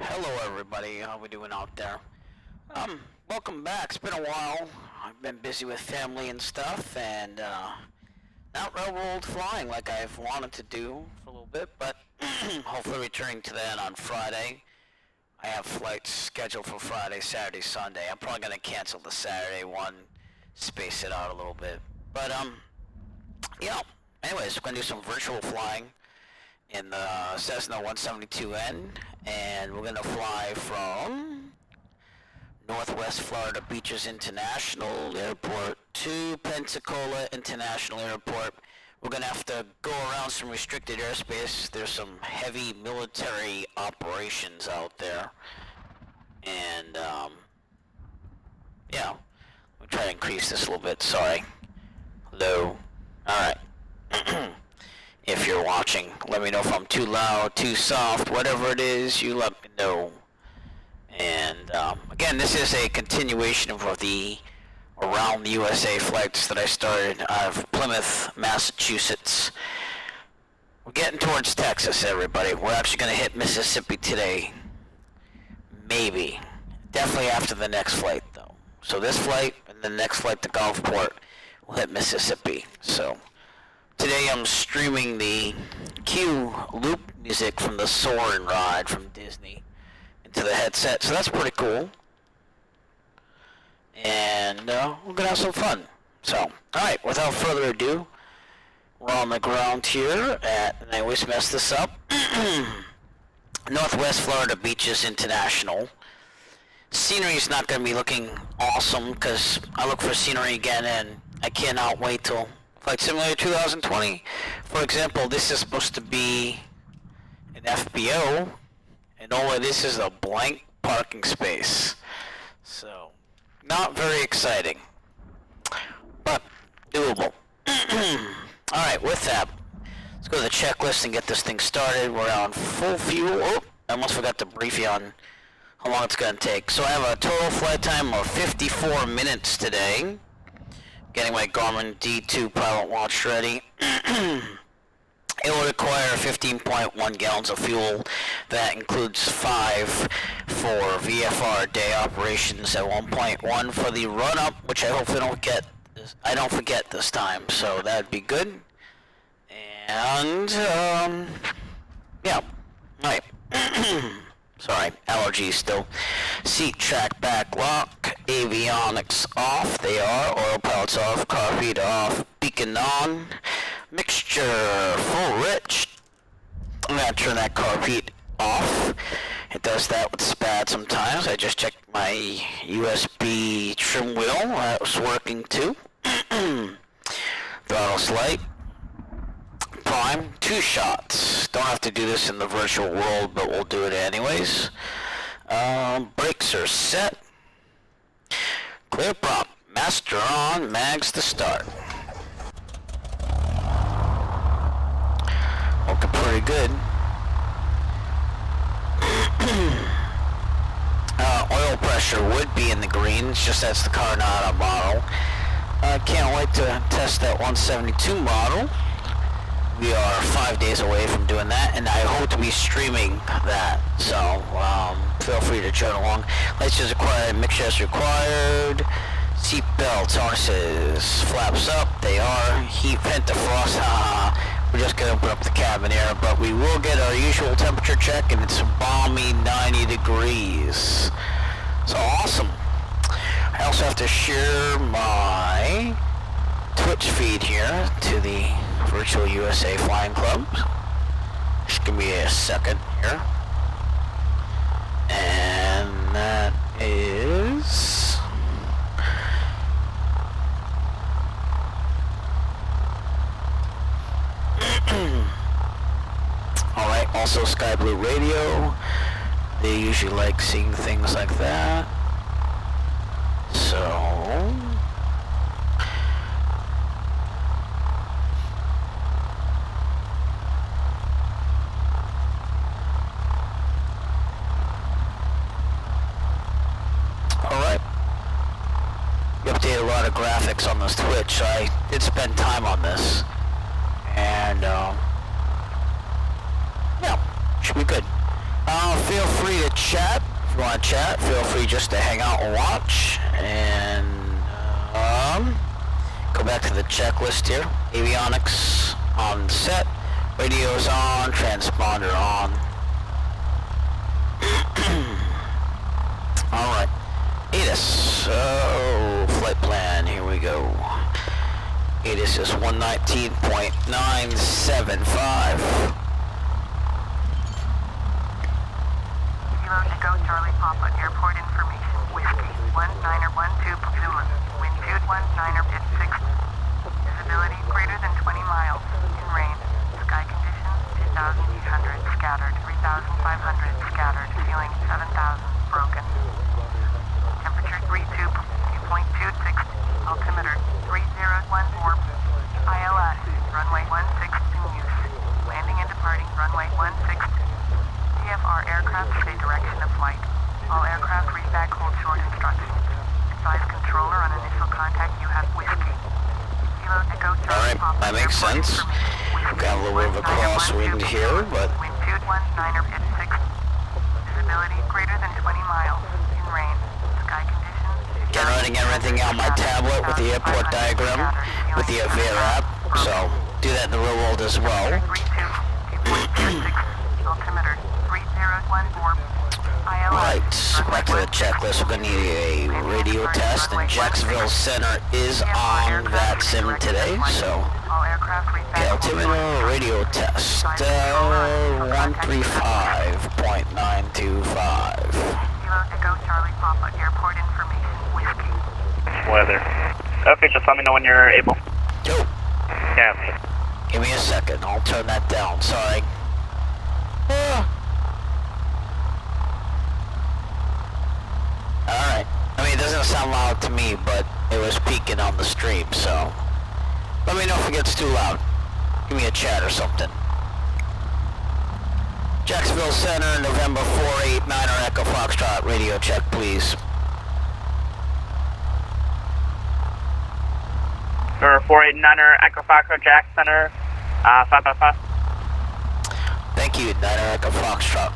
Hello everybody, how we doing out there? Welcome back. It's been a while. I've been busy with family and stuff, and not railroad flying like I've wanted to do for a little bit, but hopefully returning to that on Friday. I have flights scheduled for Friday, Saturday, Sunday. I'm probably gonna cancel the Saturday one, space it out a little bit. But anyways, we're gonna do some virtual flying in the Cessna 172N, and we're gonna fly from Northwest Florida Beaches International Airport to Pensacola International Airport. We're gonna have to go around some restricted airspace. There's some heavy military operations out there, and we'll try to increase this a little bit. Sorry. Hello. All right. If you're watching, let me know if I'm too loud, too soft, whatever it is, you let me know. And again, this is a continuation of the Around the USA flights that I started out of Plymouth, Massachusetts. We're getting towards Texas, everybody. We're actually going to hit Mississippi today. Maybe. Definitely after the next flight, though. So this flight and the next flight to Gulfport will hit Mississippi. So today I'm streaming the Q loop music from the Soarin' ride from Disney into the headset, so that's pretty cool. And we're gonna have some fun. So, alright, without further ado, we're on the ground here at, and I always mess this up, Northwest Florida Beaches International. Scenery is not gonna be looking awesome, because I look for scenery again, and I cannot wait till Flight Simulator 2020. For example, this is supposed to be an FBO, and all it is a blank parking space. So, not very exciting, but doable. Alright, with that, let's go to the checklist and get this thing started. We're on full fuel. Oh, I almost forgot to brief you on how long it's going to take. So I have a total flight time of 54 minutes today. Getting my Garmin D2 pilot watch ready. It will require 15.1 gallons of fuel. That includes 5 for VFR day operations at 1.1 for the run-up, which I hopefully don't forget this time. So that'd be good. And yeah, all right. Sorry, allergies still. Seat track back lock, avionics off, they are, oil pilots off, car feed off, beacon on, mixture full rich. I'm gonna turn that car feed off. It does that with SPAD sometimes. I just checked my USB trim wheel, that was working too. Throttle slight. Prime, 2 shots. Don't have to do this in the virtual world, but we'll do it anyways. Brakes are set. Clear prop. Master on. Mags to start. Looking pretty good. Oil pressure would be in the green. It's just that's the car, not a model. I can't wait to test that 172 model. We are 5 days away from doing that, and I hope to be streaming that, so feel free to join along. Lights is required, mixture is required, seat belts, harnesses, flaps up, they are, heat vent defrost, we're just going to open up the cabin air, but we will get our usual temperature check, and it's a balmy 90 degrees, so awesome. I also have to share my Twitch feed here to the Virtual USA Flying Club. Just give me a second here. And that is alright, also Sky Blue Radio. They usually like seeing things like that. So update a lot of graphics on this Twitch. I did spend time on this, and yeah, should be good. Feel free to chat. If you want to chat, feel free just to hang out and watch. And go back to the checklist here. Avionics on set. Radio's on. Transponder on. Alright. ADDONS. So, flight plan. Here we go. ADDONS is 119.975. Go Charlie Papa, airport information, whiskey, 1912 Zulu, wind 219er at 6, visibility greater than 20 miles, in rain, sky conditions 2,800 scattered, 3,500 scattered, ceiling 7,000 broken, temperature 32.26, altimeter 3014, ILS, runway 16 in use, landing and departing runway 16. VFR aircraft stay direction of flight. All aircraft read back hold short instructions. Advise controller on initial contact you have whiskey. Kilo Echo Charlie Papa. Alright, that makes sense. Got a little bit of a crosswind here, but... Wind 219er at 6. Visibility greater than 20 miles. In rain. Sky conditions. Generating everything on my tablet with the airport diagram, with the Avera app, so do that in the real world as well. Altimeter 3014. Right, back to the checklist. We're going to need a radio test, and Jacksonville Center is on that sim today, so... Okay, altimeter radio test, 135.925. Weather. Okay, just let me know when you're able. Yo. Yeah. Give me a second, I'll turn that down, sorry. Alright. I mean, it doesn't sound loud to me, but it was peaking on the stream, so... Let me know if it gets too loud. Give me a chat or something. Jacksonville Center, November 489er Echo Foxtrot, radio check, please. For 489er Echo Foxtrot, Jack Center, 555. Thank you, Niner Echo Foxtrot.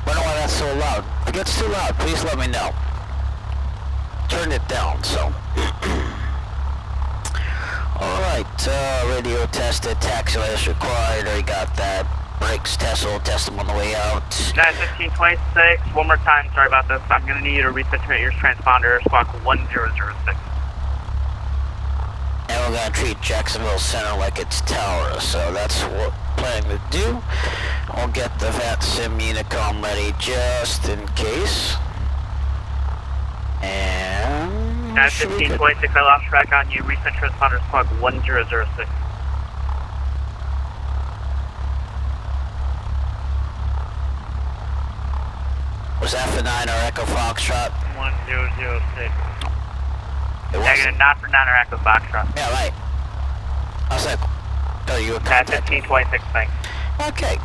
Wonder why that's so loud. If it gets too loud, please let me know. Turn it down, so. Alright, radio tested, taxi lights required, already got that. Brakes test, we'll test them on the way out. 91526, one more time, sorry about this. I'm going to need you to reset your transponder, squawk 1006. And we're going to treat Jacksonville Center like it's tower, so that's what we're planning to do. I'll get the VATSIM Unicom ready just in case. And... 91526, I lost track on you. Reset transponder, squawk 1006. Was that for 9er Echo Foxtrot? 1006. Negative, not for 9er Echo Foxtrot. Yeah, right. I was like, oh, you were 1526, thanks. Okay.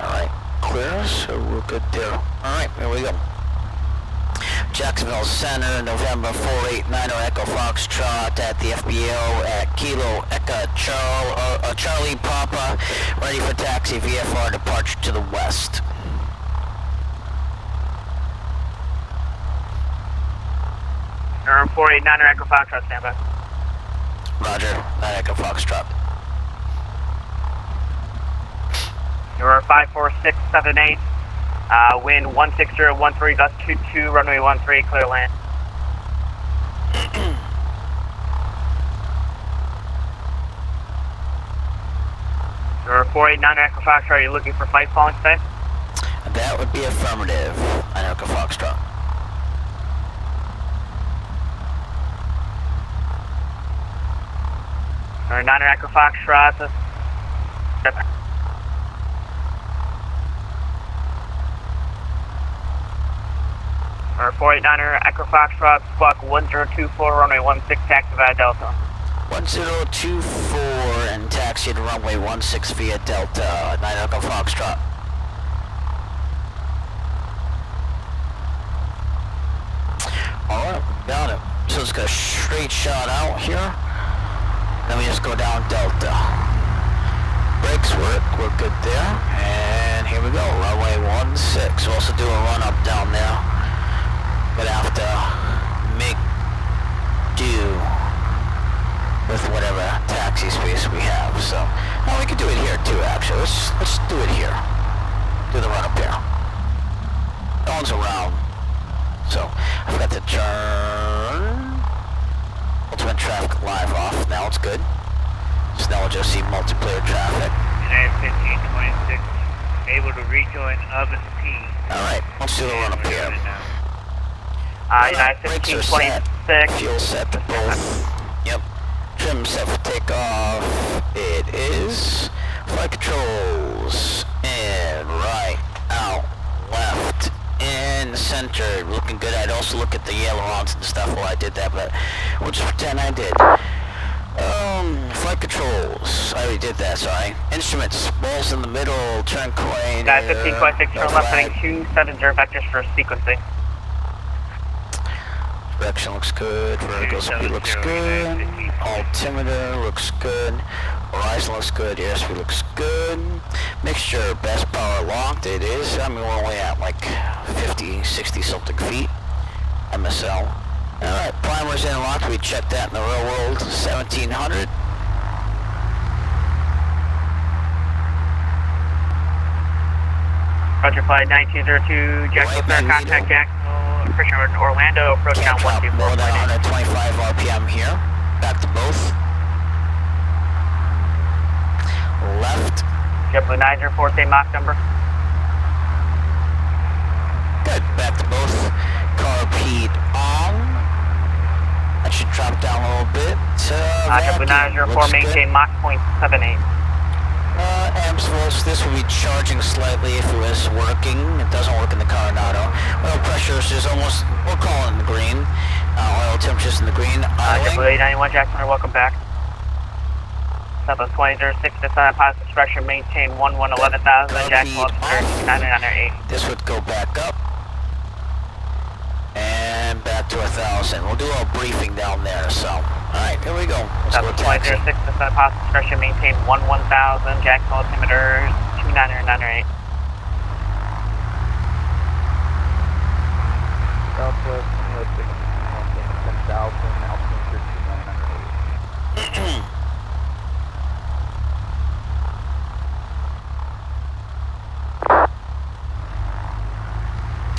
Alright, clear, so we're good there. Alright, here we go. Jacksonville Center, November 489er Echo Foxtrot at the FBO at Kilo Echo Charlie Papa, ready for taxi VFR departure to the west. Number 489er Echo Foxtrot, standby. Roger, 9 Echo Foxtrot. Number 54678. Wind 16013, gust 22, runway 13, clear land. Number 489 Echo Foxtrot, are you looking for flight following today? That would be affirmative, 9 Echo Foxtrot. Number 9 Echo Foxtrot. Or 489er Echo Foxtrot, squawk 1024, runway 16, taxi via Delta. 1024 and taxi to runway 16 via Delta, 9 Echo Foxtrot. Alright, got it. So it's got a straight shot out here. Then we just go down Delta. Brakes work, we're good there. And here we go, runway 16. We'll also do a run up down there. Gonna have to make do with whatever taxi space we have. So, oh, we could do it here too actually. Let's do it here. Do the run up here. That one's around. So, I forgot to turn ultimate traffic live off. Now it's good. So now we'll just see multiplayer traffic. United 1526, able to rejoin Ovens P. Alright, let's do the run up here. United Brakes are set. 1526. Fuel set to both. Yep. Trim set for takeoff. It is. Flight controls. In, right, out, left, in, center. Looking good. I'd also look at the ailerons and stuff while I did that, but we'll just pretend I did. Flight controls. I already did that, sorry. Instruments. Balls in the middle. Turn coin. United 1526, turn left heading 270 vectors for sequencing. Direction looks good. Vertical speed looks good. Altimeter looks good. Horizon looks good. Airspeed looks good. Mixture, best power locked. It is. I mean, we're only at like 50, 60 something feet. MSL. Alright, primers in and locked. We checked that in the real world. 1700. Roger, flight 1902, Jacksonville, fair contact Jacksonville, approaching Orlando, approaching on 124. More than 125 RPM here. Back to both. Left. JetBlue 904, same Mach number. Good. Back to both. Carpeed on. That should drop down a little bit. JetBlue 904, maintain Mach 0.78. Amps volts, this will be charging slightly if it was working. It doesn't work in the Coronado. Oil pressure is almost, we're calling it in the green. Oil temperature's in the green. JetBlue 891, Jacksonville, welcome back. Southwest 2006, decide positive structure, maintain 11,000, Jacksonville, 998. This would go back up. And back to 1,000. We'll do a briefing down there, so. Alright, here we go. Let's go taxi. 2006, decide positive structure, maintain 11,000, Jacksonville, altimeter 29998. Southwest 2006, 10,000, altimeter 29998.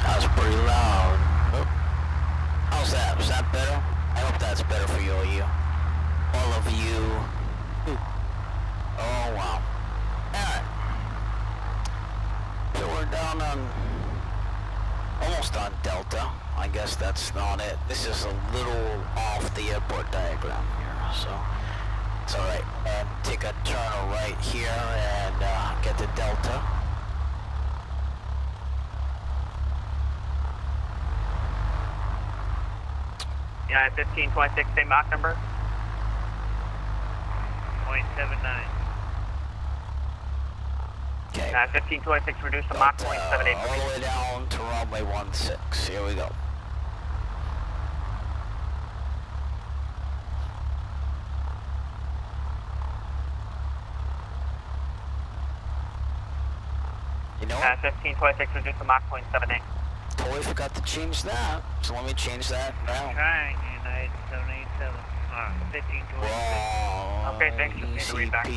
That was pretty loud. Oh. How's that? Was that better? I hope that's better for you. All of you. Ooh. Oh, wow. Alright. So we're down on... almost on Delta. I guess that's not it. This is a little off the airport diagram here, so... it's alright. Take a turn right here and get to Delta. United 1526, same Mach number. 0.79. Okay. United 1526, reduce the Mach 0.78. All the way down to runway 16. Here we go. You know what? 1526, reduce the Mach 0.78. Totally forgot to change that. So let me change that now. Trying, United 787. 1526. Okay, thanks. Just need to read back.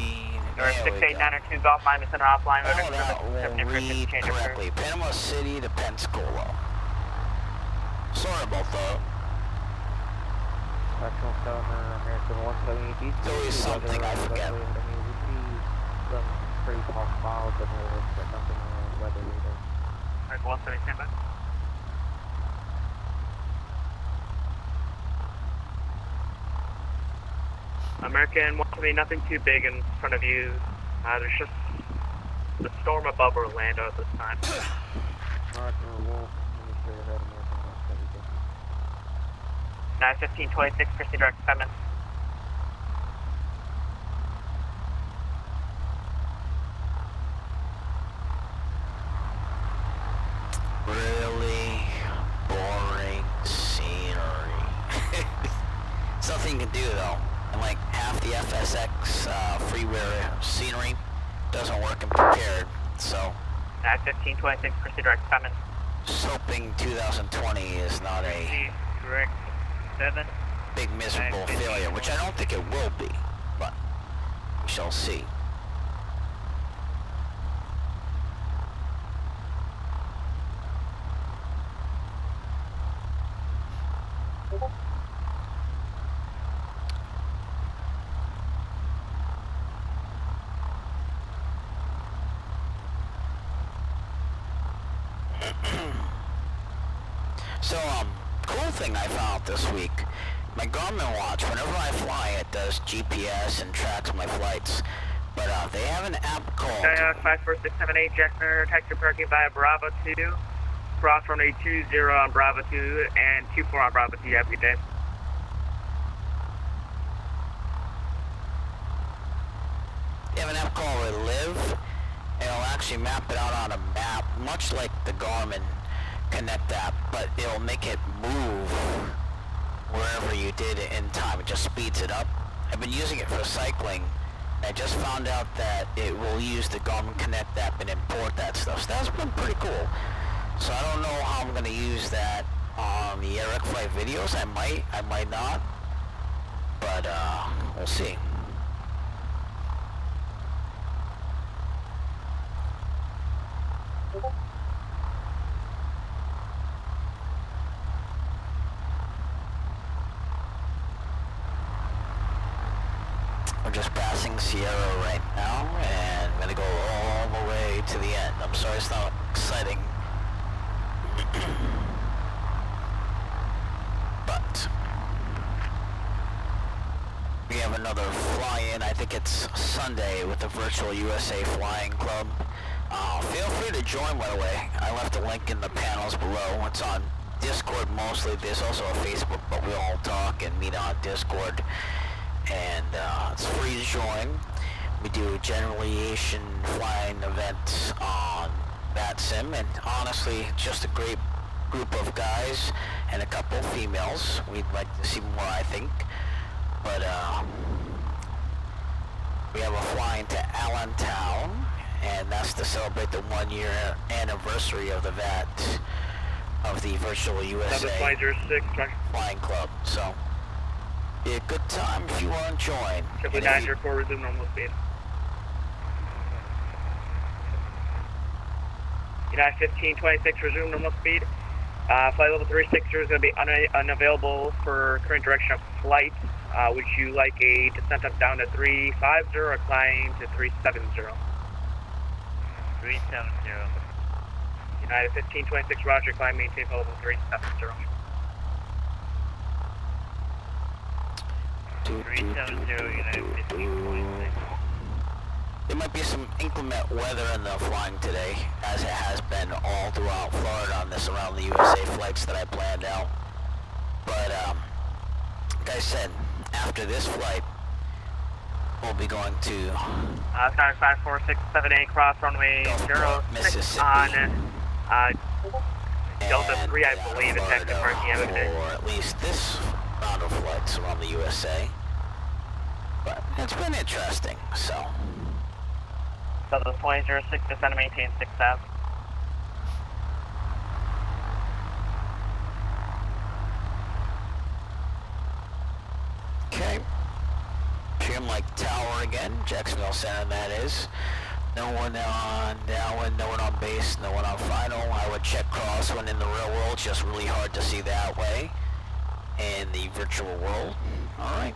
You're 68902 Golf line, center offline, motor That will read correctly. Panama City to Pensacola. Sorry about that. National Calendar, American 178. It's always something I forget. Some pretty tough miles, but nothing weather later. Alright, 170, stand by. American 170, nothing too big in front of you. There's just the storm above Orlando at this time. American Wolf, let me show you that American 170. 1526, proceed direct 7 minutes. Really boring scenery. and like half the FSX freeware scenery doesn't work in prepared. So, At 1526, proceed direct coming. just hoping 2020 is not a Direct 7. big miserable failure, which I don't think it will be, but we shall see. So, cool thing I found this week, my Garmin watch, whenever I fly, it does GPS and tracks my flights, but they have an app called... 54678, Jackson, taxi parking via Bravo 2, cross runway 20 on Bravo 2, and 24 on Bravo 2, have a good day. They have an app called Relive. It'll actually map it out on a map, much like the Garmin Connect app, but it'll make it move wherever you did it in time. It just speeds it up. I've been using it for cycling. I just found out that it will use the Garmin Connect app and import that stuff. So that's been pretty cool. So I don't know how I'm going to use that on the Eric flight videos. I might not. But we'll see. We're just passing Sierra right now, and I'm gonna go all the way to the end. I'm sorry it's not exciting. But we have another fly-in. I think it's Sunday with the Virtual USA Flying Club. Feel free to join, by the way. I left a link in the panels below. It's on Discord mostly. There's also a Facebook, but we all talk and meet on Discord. And it's free to join. We do general aviation flying events on that sim, and honestly, just a great group of guys and a couple females. We'd like to see more, I think. But we have a flying to Allentown, and that's to celebrate the 1-year anniversary of the VAT of the Virtual USA Flying Club. So, be a good time if you want to join. 904, resume normal speed. United 1526, resume normal speed. Flight level 36 is going to be unavailable for current direction of flight. Would you like a descent up down to 350 or climb to 370? 370. United 1526, roger, climb, maintain flight level 370. 370, United 1526. There might be some inclement weather in the flying today, as it has been all throughout Florida on this Around the USA flights that I planned out. But, like I said, after this flight, we'll be going to... 54678, cross runway 06 on Delta 3, I believe, it's active parking evidence. Or at least this round of flights around the USA. But it's been interesting, so... Southwest 2006, descend and maintain 6,000. Okay. Trim like tower again, Jacksonville Center that is. No one on downwind, no one on base, no one on final. I would check crosswind in the real world, just really hard to see that way. In the virtual world. Alright.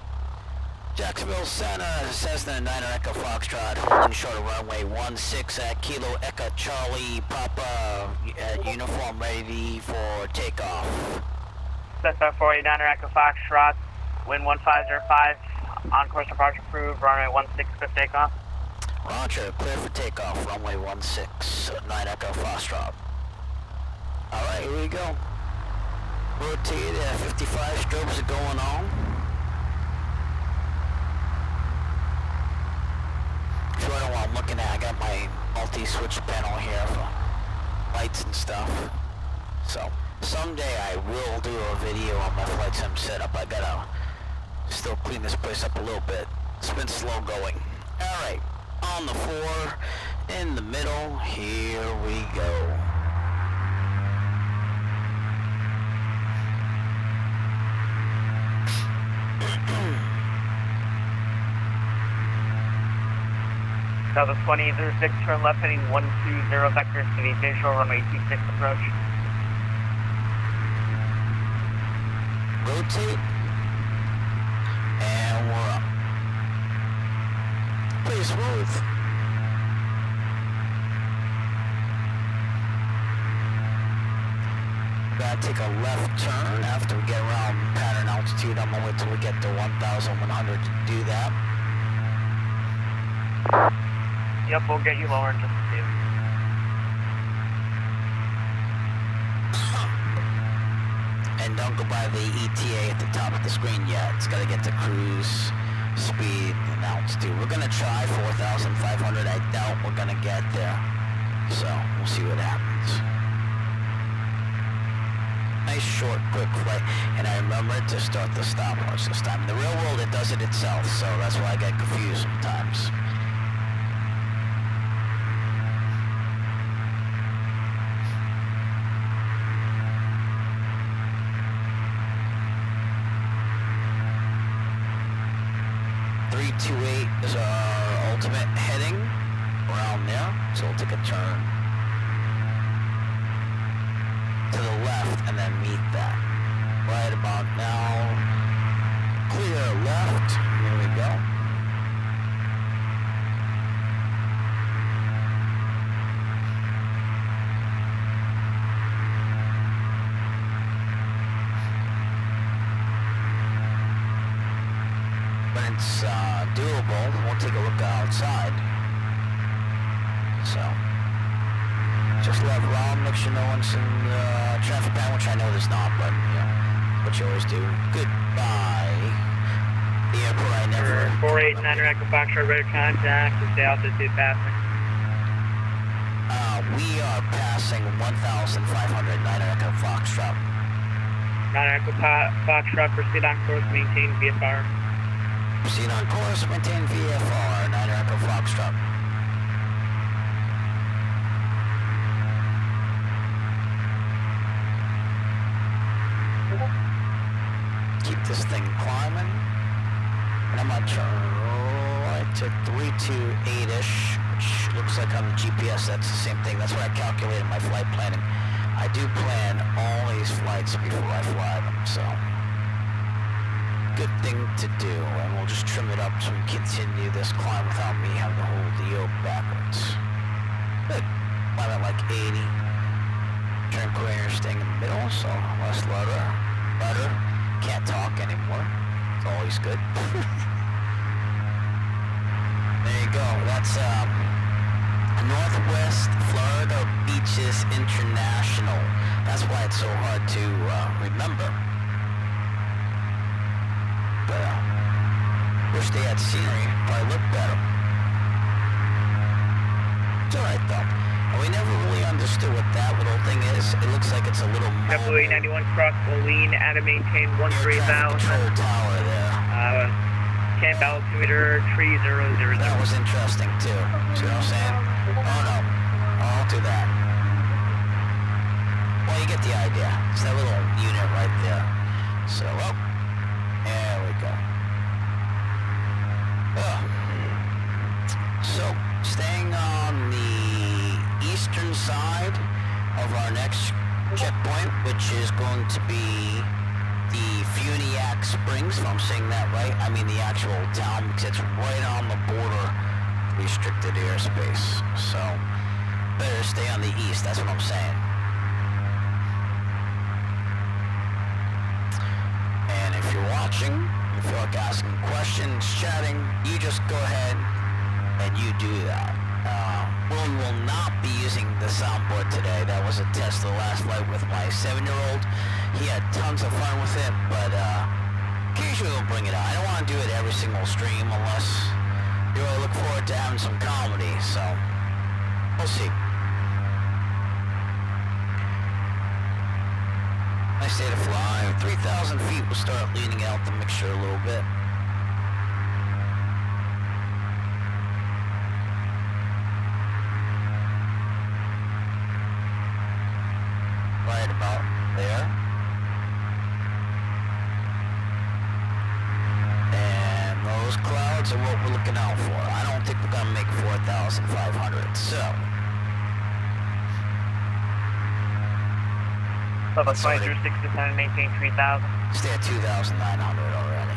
Jacksonville Center, Cessna 9er Echo Foxtrot, holding short of runway 16 at Kilo Echo Charlie Papa, uniform ready for takeoff. Cessna 489er Echo Foxtrot, wind 1505, on course departure approved, runway 16 for takeoff. Roger, clear for takeoff, runway 16, 9 Echo Foxtrot. Alright, here we go. Rotate 55 strobes are going on. If you wonder what I'm looking at, I got my multi-switch panel here for lights and stuff. So, someday I will do a video on my flight sim setup. I got a Still clean this place up a little bit. It's been slow going. Alright, on the 4, in the middle, here we go. Southwest 2806, turn left heading 120 vector, city visual, runway 26 approach. Rotate. And we're up. Pretty smooth. Gotta take a left turn after we get around pattern altitude. I'm gonna wait till we get to 1,100 to do that. Yep, we'll get you lower in just a few. And don't go by the ETA at the top of the screen yet. It's gotta get to cruise speed and altitude. We're gonna try 4,500. I doubt we're gonna get there. So, we'll see what happens. Nice, short, quick flight. And I remembered to start the stopwatch this time. In the real world, it does it itself, so that's why I get confused sometimes. Is our ultimate heading around there, so we'll take a turn to the left and then meet that. Right about now, clear left, here we go. It's doable. We'll take a look outside. So, just left around, make sure no one's in the traffic pattern, which I know there's not, but you know, what you always do. Goodbye. The airport I never. 489 Echo Foxtrot, ready to contact. Is the altitude passing? We are passing 1,500 9 Echo Foxtrot. 9 Echo Foxtrot, proceed on course, maintain VFR. Proceed on course, maintain VFR, 9 Echo Foxtrot. Keep this thing climbing. And I'm gonna turn right to 328-ish, which looks like on the GPS that's the same thing. That's what I calculated in my flight planning. I do plan all these flights before I fly them, so good thing to do, and we'll just trim it up so we continue this climb without me having to hold the yoke backwards. Good. Climb at like 80. Trim clear, staying in the middle, so less rudder. Can't talk anymore. It's always good. There you go. That's Northwest Florida Beaches International. That's why it's so hard to remember. But wish they had scenery, probably look better. It's alright though. And we never really understood what that little thing is. It looks like it's a little Capital 91 cross Moline, add to maintain 13,000. control tower there. Camp altimeter 3000. That was interesting too. See what I'm saying? Oh no. I'll do that. Well, you get the idea. It's that little unit right there. So, well. There we go. So, staying on the eastern side of our next checkpoint, which is going to be the Funiac Springs, if I'm saying that right. I mean the actual town, because it's right on the border restricted airspace. So, better stay on the east, that's what I'm saying. If you're watching, you feel like asking questions, chatting, you just go ahead and you do that. We will not be using the soundboard today. That was a test of the last flight with my 7-year-old. He had tons of fun with it, but occasionally we'll bring it out. I don't want to do it every single stream unless you really look forward to having some comedy, so we'll see. Nice day to fly. 3,000 feet, we'll start leaning out the mixture a little bit. Right about there. And those clouds are what we're looking out for. I don't think we're gonna make 4,500, so. Level 2006 descend and maintain 3,000. Stay at 2,900 already.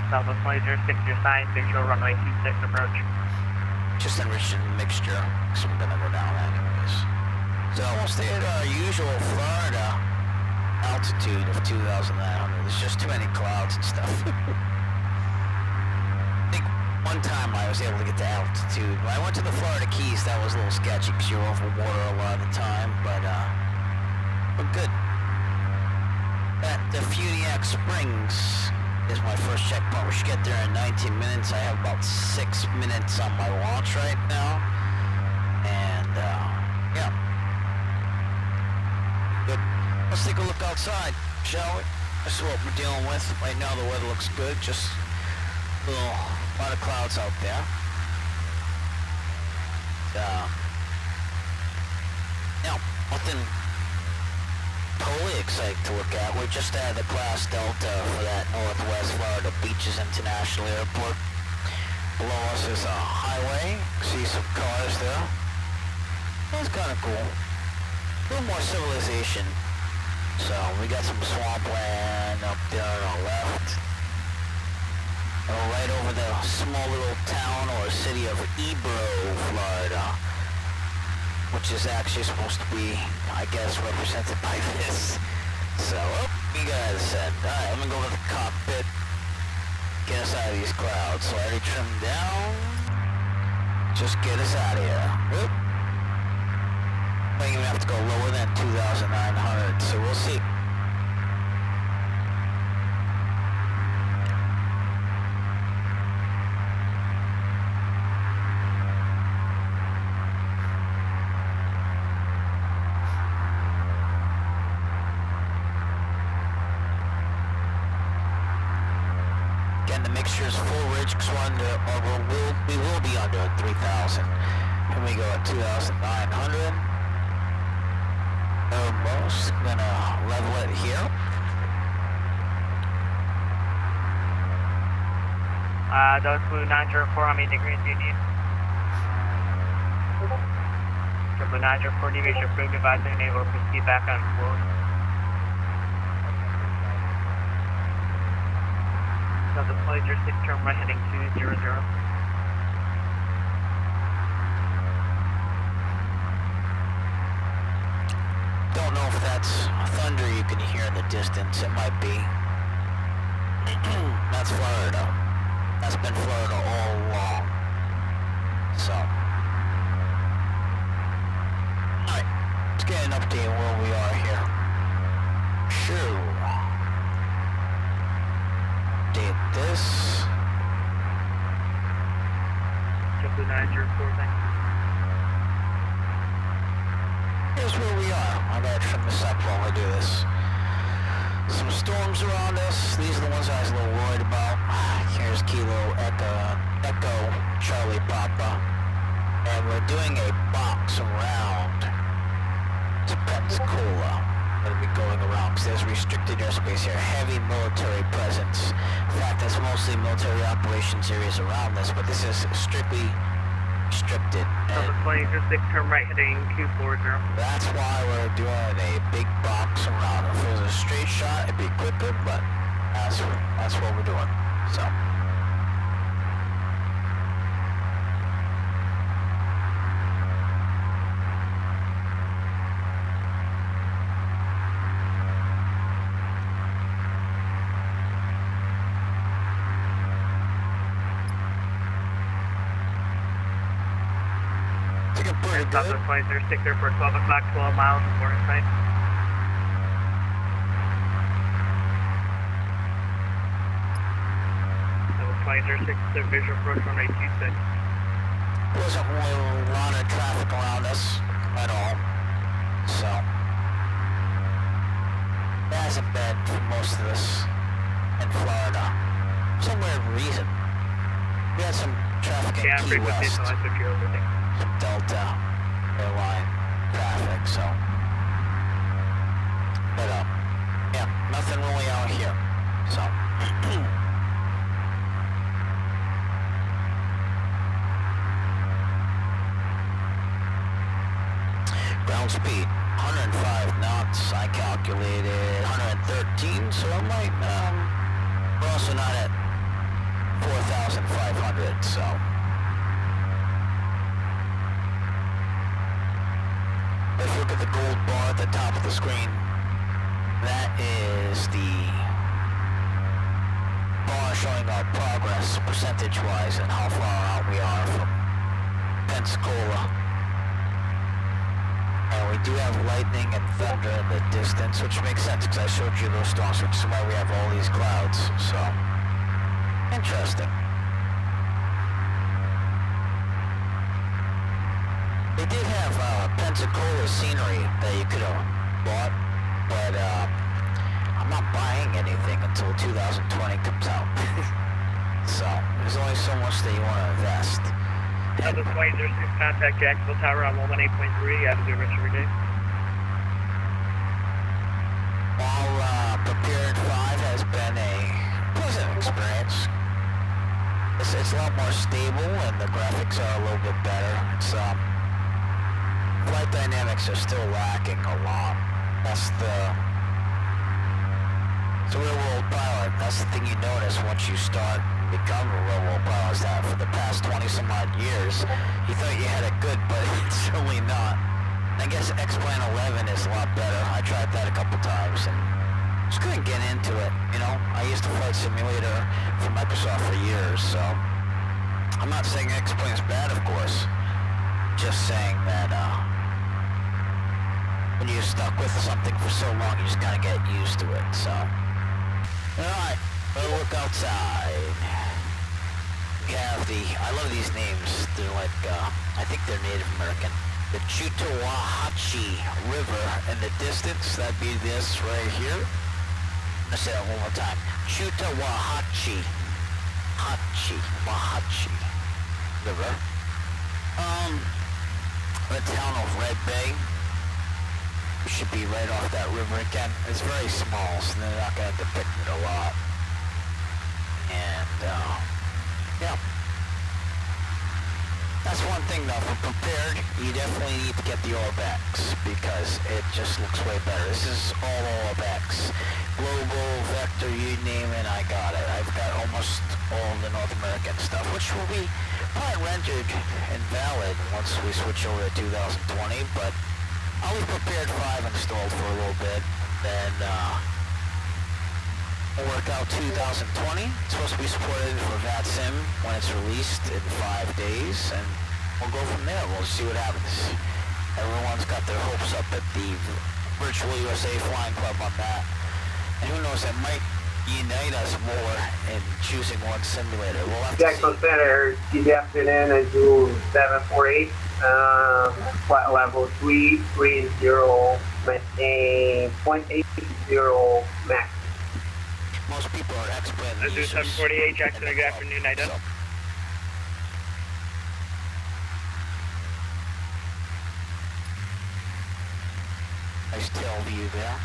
Southwest 2006, your sign, visual runway 26 approach. Just enriching the mixture, so we're gonna go down anyways. So we'll stay at our usual Florida altitude of 2,900. There's just too many clouds and stuff. I think one time I was able to get to altitude. When I went to the Florida Keys, that was a little sketchy because you're over water a lot of the time, but we're good. At the Funiac Springs is my first checkpoint. We should get there in 19 minutes. I have about 6 minutes on my watch right now. And, yeah. Good. Let's take a look outside, shall we? This is what we're dealing with. Right now the weather looks good. Just a lot of clouds out there. Yeah, nothing totally exciting to look at. We just added the Class Delta for that Northwest Florida Beaches International Airport. Below us is a highway. See some cars there. That's kind of cool. A little more civilization. So we got some swampland up there on our left. Right over the small little town or city of Ebro, Florida, which is actually supposed to be, I guess, represented by this. So, we gotta descend. Alright, I'm gonna go to the cockpit, get us out of these clouds. So I already trimmed down. Just get us out of here. Whoop. I think we have to go lower than 2,900, so we'll see. The mixture is full ridge because we will be under 3,000. And we go at 2,900. Almost gonna level it here. Those Blue 904, how many degrees do you need? Blue 904, deviation approved, advising enable to proceed back on floor. So the flight your 6 term right heading 200. Don't know if that's thunder you can hear in the distance. It might be. That's Florida. That's been Florida all along. So. Alright. Let's get an update on where we are here. Sure. Update this. Blue 904, thanks. Here's where we are. I gotta trim this up while I do this. Some storms around us. These are the ones I was a little worried about. Here's Kilo Echo Charlie Papa. And we're doing a box around to Pensacola. We're going to be going around because there's restricted airspace here. Heavy military presence. In fact, there's mostly military operations areas around this, but this is strictly restricted. So the flight your 6 term right heading 240. That's why we're doing a big box around. If it was a straight shot, it'd be quicker, but that's what we're doing. So. Pretty good. Southwest 2006 Airport, 12 o'clock, 12 miles, reporting site. Southwest 2006, visual approach runway 26. wasn't really a lot of traffic around us at all. So, it hasn't been for most of us in Florida. For some weird reason. We had some traffic in Key West, some Delta airline traffic, so. But, yeah, nothing really out here, so. Ground speed, 105 knots, I calculated 113, so I might, we're also not at 4,500, so. If you look at the gold bar at the top of the screen, that is the bar showing our progress percentage-wise and how far out we are from Pensacola. And we do have lightning and thunder in the distance, which makes sense because I showed you those storms, which is why we have all these clouds, so. Interesting. They did have Pensacola scenery that you could have bought, but I'm not buying anything until 2020 comes out. So, there's only so much that you want to invest. Delta 2006, contact Jacksonville Tower on 118.3, Avenue Reshade. While Prepared 5 has been a pleasant experience, it's a lot more stable and the graphics are a little bit better. It's flight dynamics are still lacking a lot. That's the real world pilot. That's the thing you notice once you start and become a real world pilot, is that for the past 20 some odd years, you thought you had it good, but it's really not. I guess X-Plane 11 is a lot better. I tried that a couple times and just couldn't get into it, you know. I used to flight simulator for Microsoft for years, so I'm not saying X-Plane is bad, of course. Just saying that when you're stuck with something for so long, you just kind of get used to it, so. Alright, we'll look outside. We have I love these names. They're like, I think they're Native American. The Chutawahatchee River in the distance, that'd be this right here. I'm gonna say that one more time. Chutawahatchee. Wahatchee River. The town of Red Bay. We should be right off that river again. It's very small, so they're not gonna depict it a lot. And, yeah. That's one thing though, for Prepared, you definitely need to get the OrbX, because it just looks way better. This is all OrbX. Global, Vector, you name it, I got it. I've got almost all the North American stuff, which will be probably rendered invalid once we switch over to 2020, but I'll leave Prepared 5 installed for a little bit, then we'll work out 2020. It's supposed to be supported for VATSIM when it's released in 5 days, and we'll go from there. We'll see what happens. Everyone's got their hopes up at the Virtual USA Flying Club on that. And who knows, it might unite us more in choosing one simulator. We'll have to Jackson Center, good afternoon, and do 748, flight level 330, 0.80 max. Most people are X-Plane Let's do users. 748, Jackson, good afternoon, night up. Nice tail view there.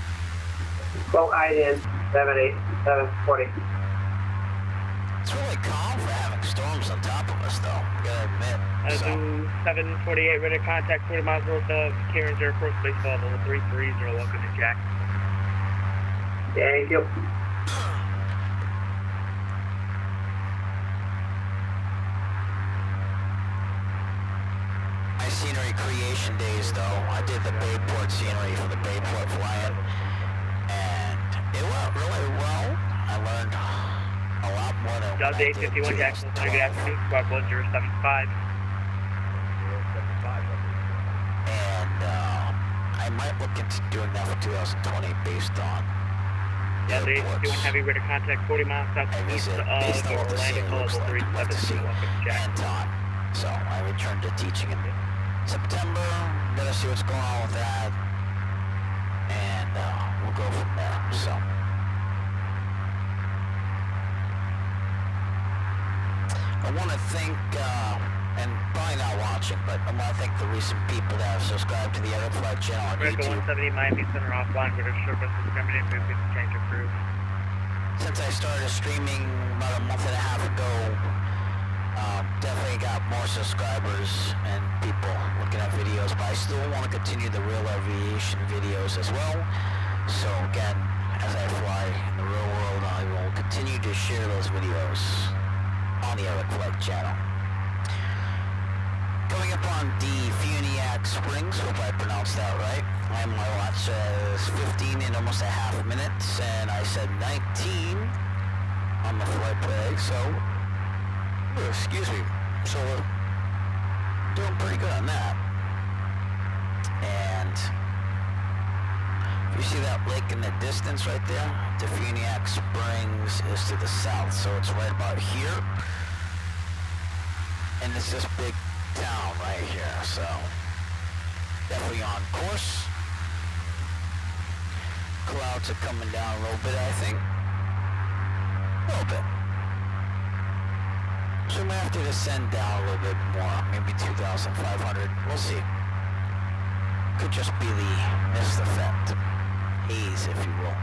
Go IDN 740. It's really calm for having storms on top of us, though. Gotta admit. Let's So, do 748, ready to contact 40 miles north of Cairns Air Force Base level 330, welcome to Jack. Thank you. my scenery creation days, though, I did the Bayport scenery for the Bayport fly-in, and it went really well. I learned a lot more than what I Delta did 851 Jackson, good 2012. afternoon, squad 1075. And I might look into doing that for 2020 based on Delta airports. 851 heavy, ready to contact 40 miles I southeast visit of based on what the Orlando, scene looks level like. I'd like to see 370, welcome to Jack. Anton. So I returned to teaching in September. Gotta see what's going on with that, and we'll go from there. So I want to thank, and probably not watching, but I want to thank the recent people that have subscribed to the Edgar Flight channel on America YouTube. 170 Miami Center offline, with a service discriminate, movement change approved. Since I started streaming about a month and a half ago, definitely got more subscribers and people looking at videos, but I still want to continue the real aviation videos as well. So again, as I fly in the real world, I will continue to share those videos on the Edgar Flight channel. Coming up on the Funiac Springs, hope I pronounced that right. My watch says 15 in almost a half minutes, and I said 19 on the flight plan, so, excuse me, so we're doing pretty good on that. And if you see that lake in the distance right there, the Funiac Springs is to the south, so it's right about here. And it's this big town right here, so definitely on course. Clouds are coming down a little bit, I think. A little bit. So we may have to descend down a little bit more, maybe 2,500. We'll see. Could just be the mist effect. Haze, if you will.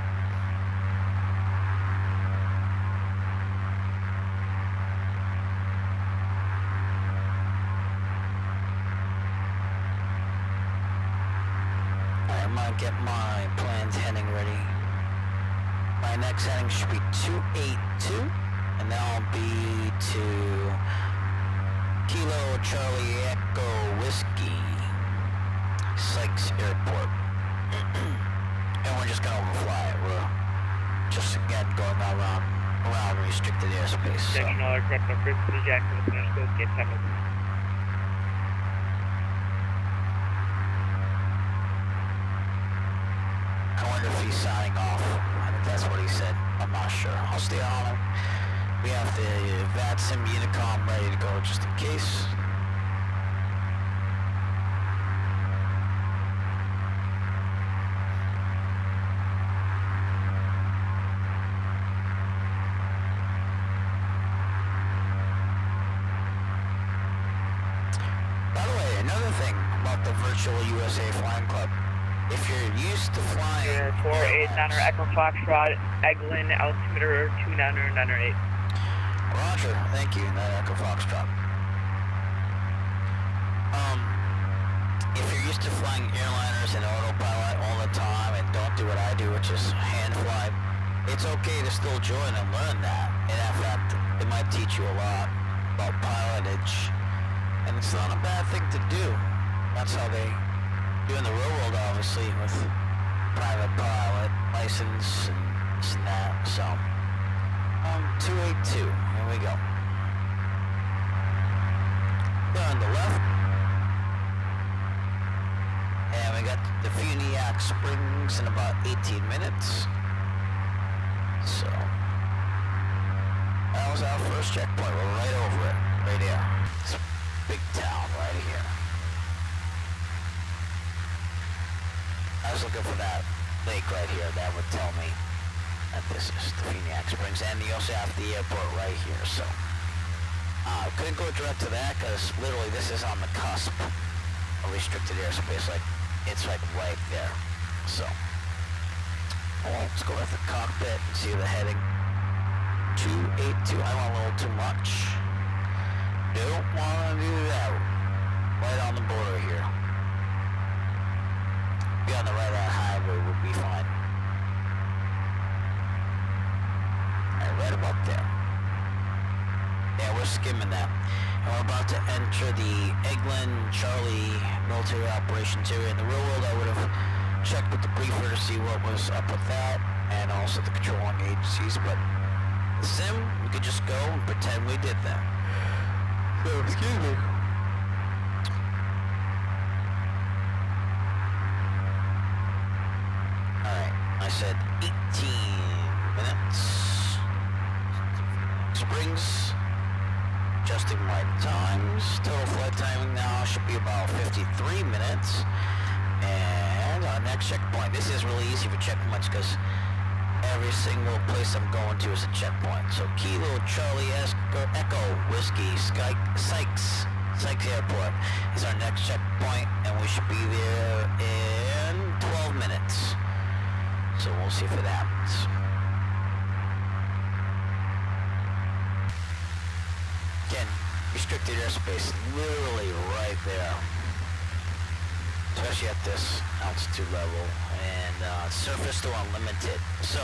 I'm gonna get my plans heading ready. My next heading should be 282, and that'll be to Kilo Charlie Echo Whiskey, Sykes Airport. And we're just gonna overfly it. We're just again going around restricted airspace. So. Sectional aircraft approved to the Jackson, Pensacola, gate 7. I wonder if he's signing off. I think that's what he said. I'm not sure. I'll stay on him. We have the VATSIM Unicom ready to go just in case. By the way, another thing about the Virtual USA Flying Club. If you're used to flying... 489er Echo Foxtrot, Eglin, altimeter 29908. Roger, thank you, that Echo Foxtrot. If you're used to flying airliners and autopilot all the time and don't do what I do, which is hand fly, it's okay to still join and learn that. And in fact, it might teach you a lot about pilotage. And it's not a bad thing to do. That's how they do in the real world, obviously, with private pilot license and this and that. So, 282, here we go. Go on the left. And we got the Funiac Springs in about 18 minutes. So, that was our first checkpoint. We're right over it, right here. It's a big town right here. I was looking for that lake right here. That would tell me that this is the Funiac Springs. And you also have the airport right here, so. Couldn't go direct to that because literally this is on the cusp of restricted airspace. Like, it's like right there. So, let's go at the cockpit and see the heading. 282. I want a little too much. Don't want to do that. Right on the border here. Be on the right-hand highway would be fine. Alright, right about there. Yeah, we're skimming that. And we're about to enter the Eglin Charlie military operations area. In the real world, I would have checked with the briefer to see what was up with that, and also the controlling agencies, but the sim, we could just go and pretend we did that. So, excuse me. Alright, I said 18 minutes. Springs Adjusting my times. Total flight timing now should be about 53 minutes. And our next checkpoint. This is really easy for checkpoints because every single place I'm going to is a checkpoint. So Kilo Charlie Echo Whiskey Sykes Airport is our next checkpoint, and we should be there in 12 minutes. So we'll see if it happens. Again, restricted airspace literally right there. Especially at this altitude level, and surface to unlimited. So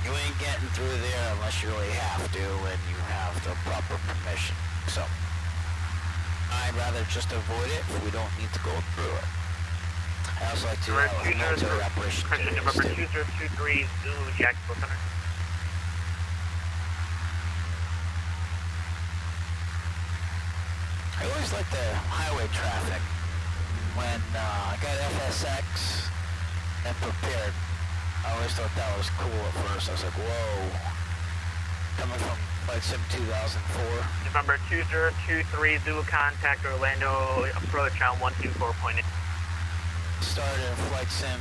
you ain't getting through there unless you really have to, and you have the proper permission. So I'd rather just avoid it if we don't need to go through it. I also like to military operation. November 2023 Zulu Jacksonville Center. I always like the highway traffic. When I got FSX and prepared, I always thought that was cool at first. I was like, whoa. Coming from Flight Sim 2004. November 2023 Zulu contact Orlando, approach on 124.8. Started in Flight Sim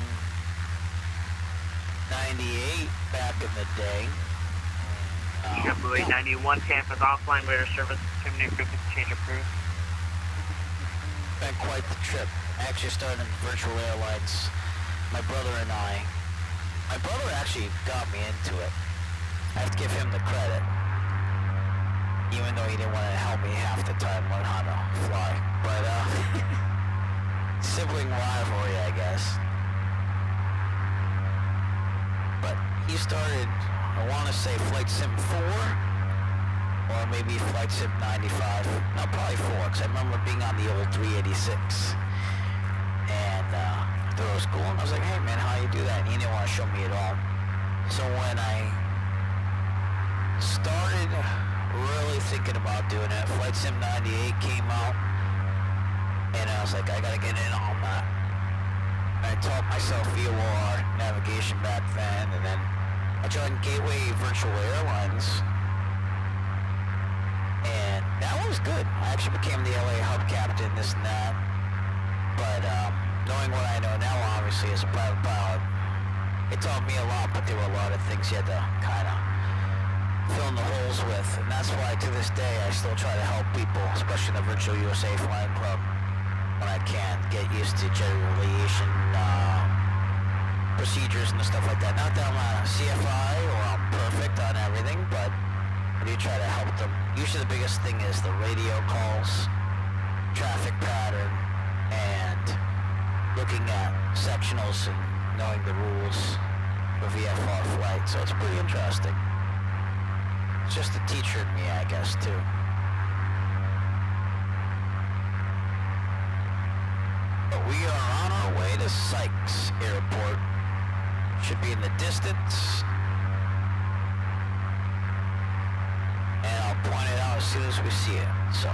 98 back in the day. JetBlue 891, Tampa's offline, radar service, terminate frequency change approved. Been quite the trip. I actually started in virtual airlines. My brother actually got me into it. I have to give him the credit. Even though he didn't want to help me half the time learn how to fly. But, sibling rivalry, I guess. But he started, I want to say Flight Sim 4, or maybe Flight Sim 95. No, probably 4, because I remember being on the old 386. And I thought it was cool, and I was like, hey man, how you do that? And he didn't want to show me at all. So when I started really thinking about doing it, Flight Sim 98 came out, and I was like, I gotta get in on that. And I taught myself VOR navigation back then, and then I joined Gateway Virtual Airlines, and that was good. I actually became the LA hub captain, this and that. But knowing what I know now, obviously, as a private pilot, it taught me a lot, but there were a lot of things you had to kind of fill in the holes with. And that's why, to this day, I still try to help people, especially in the Virtual USA Flying Club, when I can, get used to general aviation procedures and stuff like that. Not that I'm a CFI or I'm perfect on everything, but I do try to help them. Usually the biggest thing is the radio calls, traffic pattern, and looking at sectionals and knowing the rules for VFR flight. So it's pretty interesting. It's just the teacher in me, I guess, too. But we are on our way to Sykes Airport. Should be in the distance. And I'll point it out as soon as we see it, so.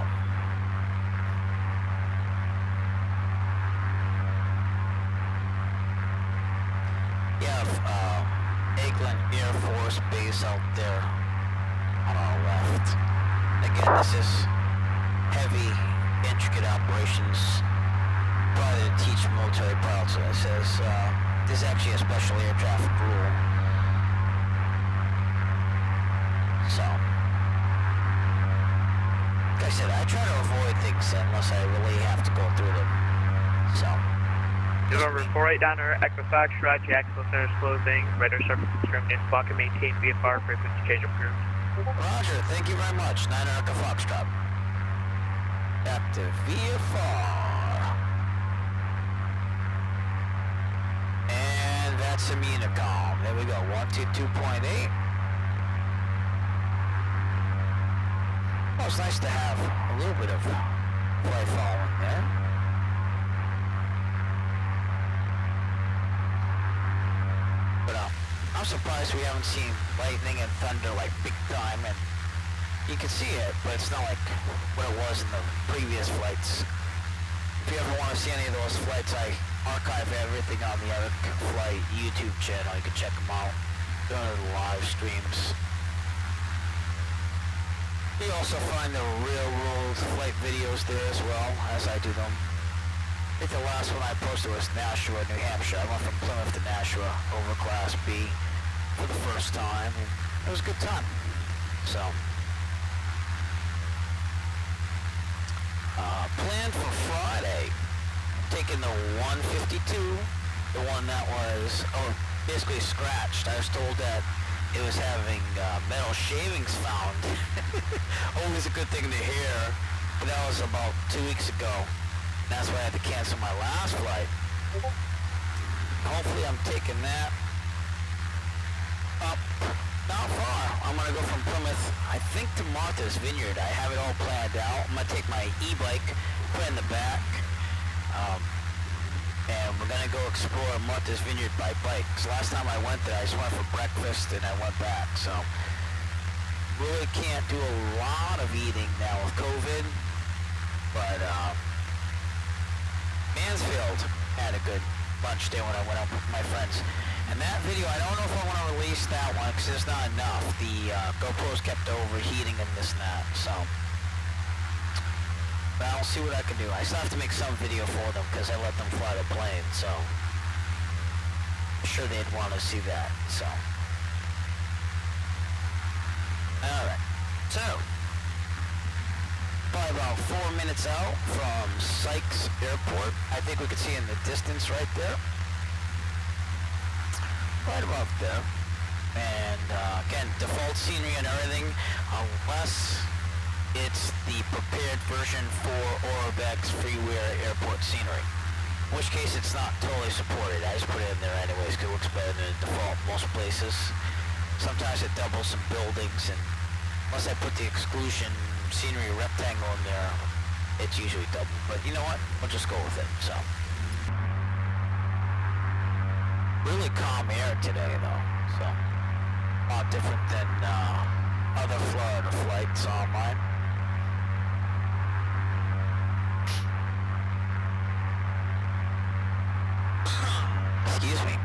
You have Eglin Air Force Base out there on our left. Again, this is heavy, intricate operations, probably to teach military pilots. So it says, this is actually a special air traffic rule. So, like I said, I try to avoid things unless I really have to go through them. So. November 48 Downer, Echo Fox, Roger, Jacksonville Center is closing, radar service terminated, block and maintain VFR frequency change approved. Roger, thank you very much. 9 Echo Foxtrot. Active VFR. And that's a Unicom. There we go, 122.8. Well, it's nice to have a little bit of flight following there. But I'm surprised we haven't seen lightning and thunder like big time, and you can see it, but it's not like what it was in the previous flights. If you ever want to see any of those flights, I archive everything on the Epic Flight YouTube channel. You can check them out. They're the live streams. You also find the real-world flight videos there as well, as I do them. I think the last one I posted was Nashua, New Hampshire. I went from Plymouth to Nashua over Class B for the first time, and it was a good time. So, planned for Friday, taking the 152, the one that was basically scratched. I was told that it was having metal shavings found. Always a good thing to hear, but that was about 2 weeks ago. That's why I had to cancel my last flight. Hopefully I'm taking that up not far. I'm gonna go from Plymouth, I think, to Martha's Vineyard. I have it all planned out. I'm gonna take my e-bike, put it in the back, and we're gonna go explore Martha's Vineyard by bike. 'Cause last time I went there, I just went for breakfast and I went back. So really can't do a lot of eating now with COVID, but Mansfield had a good lunch day when I went out with my friends. And that video, I don't know if I want to release that one because there's not enough. The GoPros kept overheating and this and that. So, but I'll see what I can do. I still have to make some video for them because I let them fly the plane. So, I'm sure they'd want to see that. So, all right. So, probably about 4 minutes out from Sykes Airport. I think we can see in the distance right there. Right about there. And again, default scenery and everything, unless it's the prepared version for OrbX freeware airport scenery. In which case it's not totally supported. I just put it in there anyways because it looks better than the default most places. Sometimes it doubles some buildings, and unless I put the exclusion scenery rectangle in there, it's usually double. But you know what? We'll just go with it. So, really calm air today, though. So, a lot different than other Florida flights on mine. Excuse me.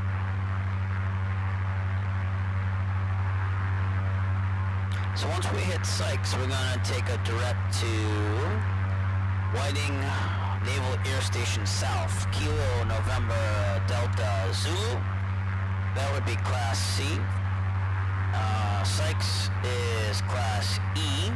So once we hit Sykes, we're gonna take a direct to Whiting Naval Air Station South, Kilo November Delta Zulu. That would be Class C. Sykes is Class E.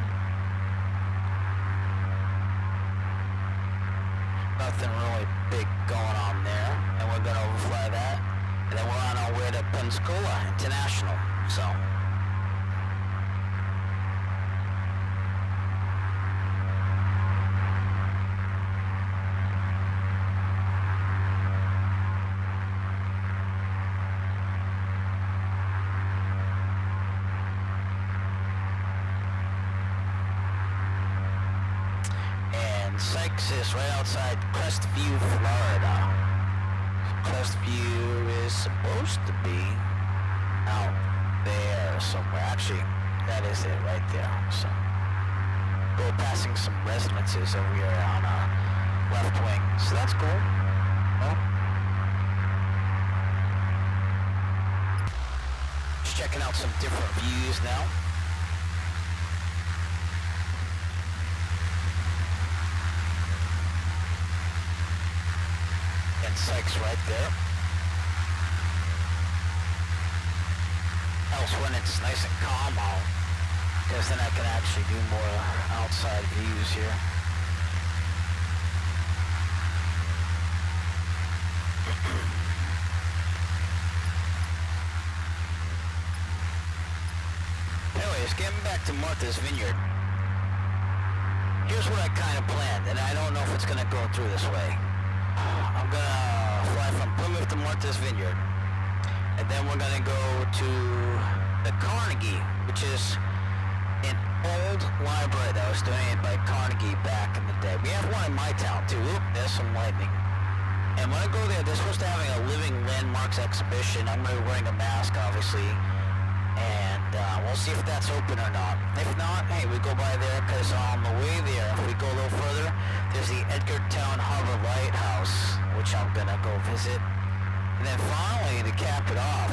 Nothing really big going on there, and we're gonna overfly that, and then we're on our way to Pensacola International. So. Sykes is right outside Crestview, Florida. Crestview is supposed to be out there somewhere. Actually, that is it right there. So, go passing some residences over here on our left wing. So that's cool. Well, just checking out some different views now. Sykes right there. Else when it's nice and calm out, because then I can actually do more outside views here. Anyways, getting back to Martha's Vineyard. Here's what I kind of planned, and I don't know if it's going to go through this way. I'm gonna fly from Plymouth to Martha's Vineyard, and then we're gonna go to the Carnegie, which is an old library that was donated by Carnegie back in the day. We have one in my town too. Oop, there's some lightning. And when I go there, they're supposed to be having a living landmarks exhibition. I'm gonna be wearing a mask, obviously, and we'll see if that's open or not. If not, hey, we go by there, because on the way there, if we go a little further, there's the Edgar Harbor Lighthouse, which I'm gonna go visit. And then finally, to cap it off,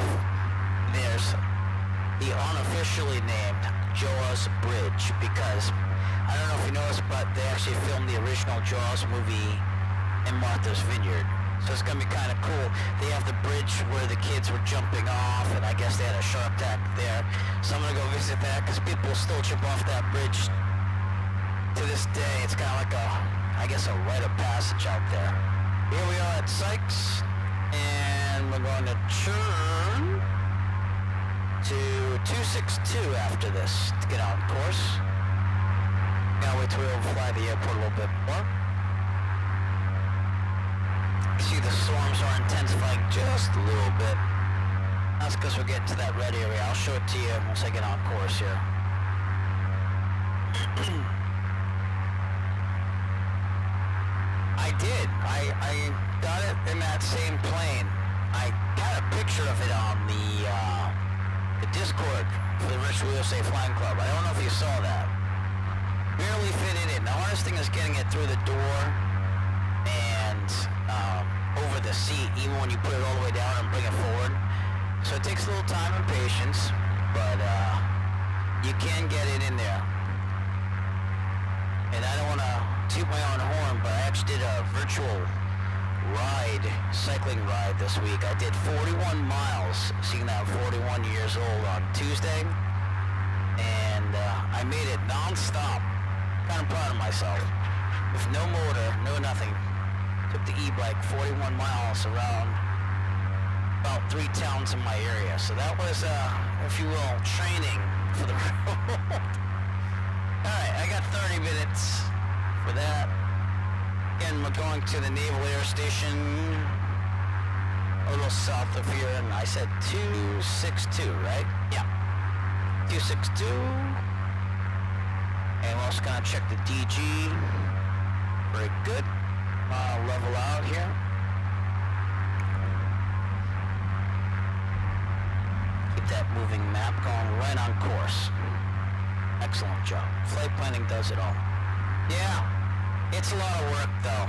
there's the unofficially named Jaws bridge, because I don't know if you noticed, but they actually filmed the original Jaws movie in Martha's Vineyard. So it's gonna be kind of cool. They have the bridge where the kids were jumping off, and I guess they had a shark attack there. So I'm gonna go visit that, because people still jump off that bridge to this day. It's kind of like I guess a rite of passage out there. Here we are at Sykes, and we're going to turn to 262 after this to get on course. Gotta wait till we overfly the airport a little bit more. See, the storms are intensifying just a little bit. That's because we're getting to that red area. I'll show it to you once I get on course here. I did. I got it in that same plane. I had a picture of it on the Discord for the Virtual USA Flying Club. I don't know if you saw that. Barely fit it in. The hardest thing is getting it through the door and over the seat, even when you put it all the way down and bring it forward. So it takes a little time and patience, but you can get it in there. And I don't want to toot my own horn, but I actually did a virtual cycling ride this week. I did 41 miles, seeing that 41 years old on Tuesday, and I made it non-stop. Kind of proud of myself. With no motor, no nothing. Took the e-bike 41 miles around about 3 towns in my area. So that was, if you will, training for the road. Alright, I got 30 minutes for that. Again, we're going to the Naval Air Station a little south of here, and I said 262, right? Yeah. 262. And we're also going to check the DG. Very good. Level out here. Keep that moving map going right on course. Excellent job. Flight planning does it all. Yeah, it's a lot of work though,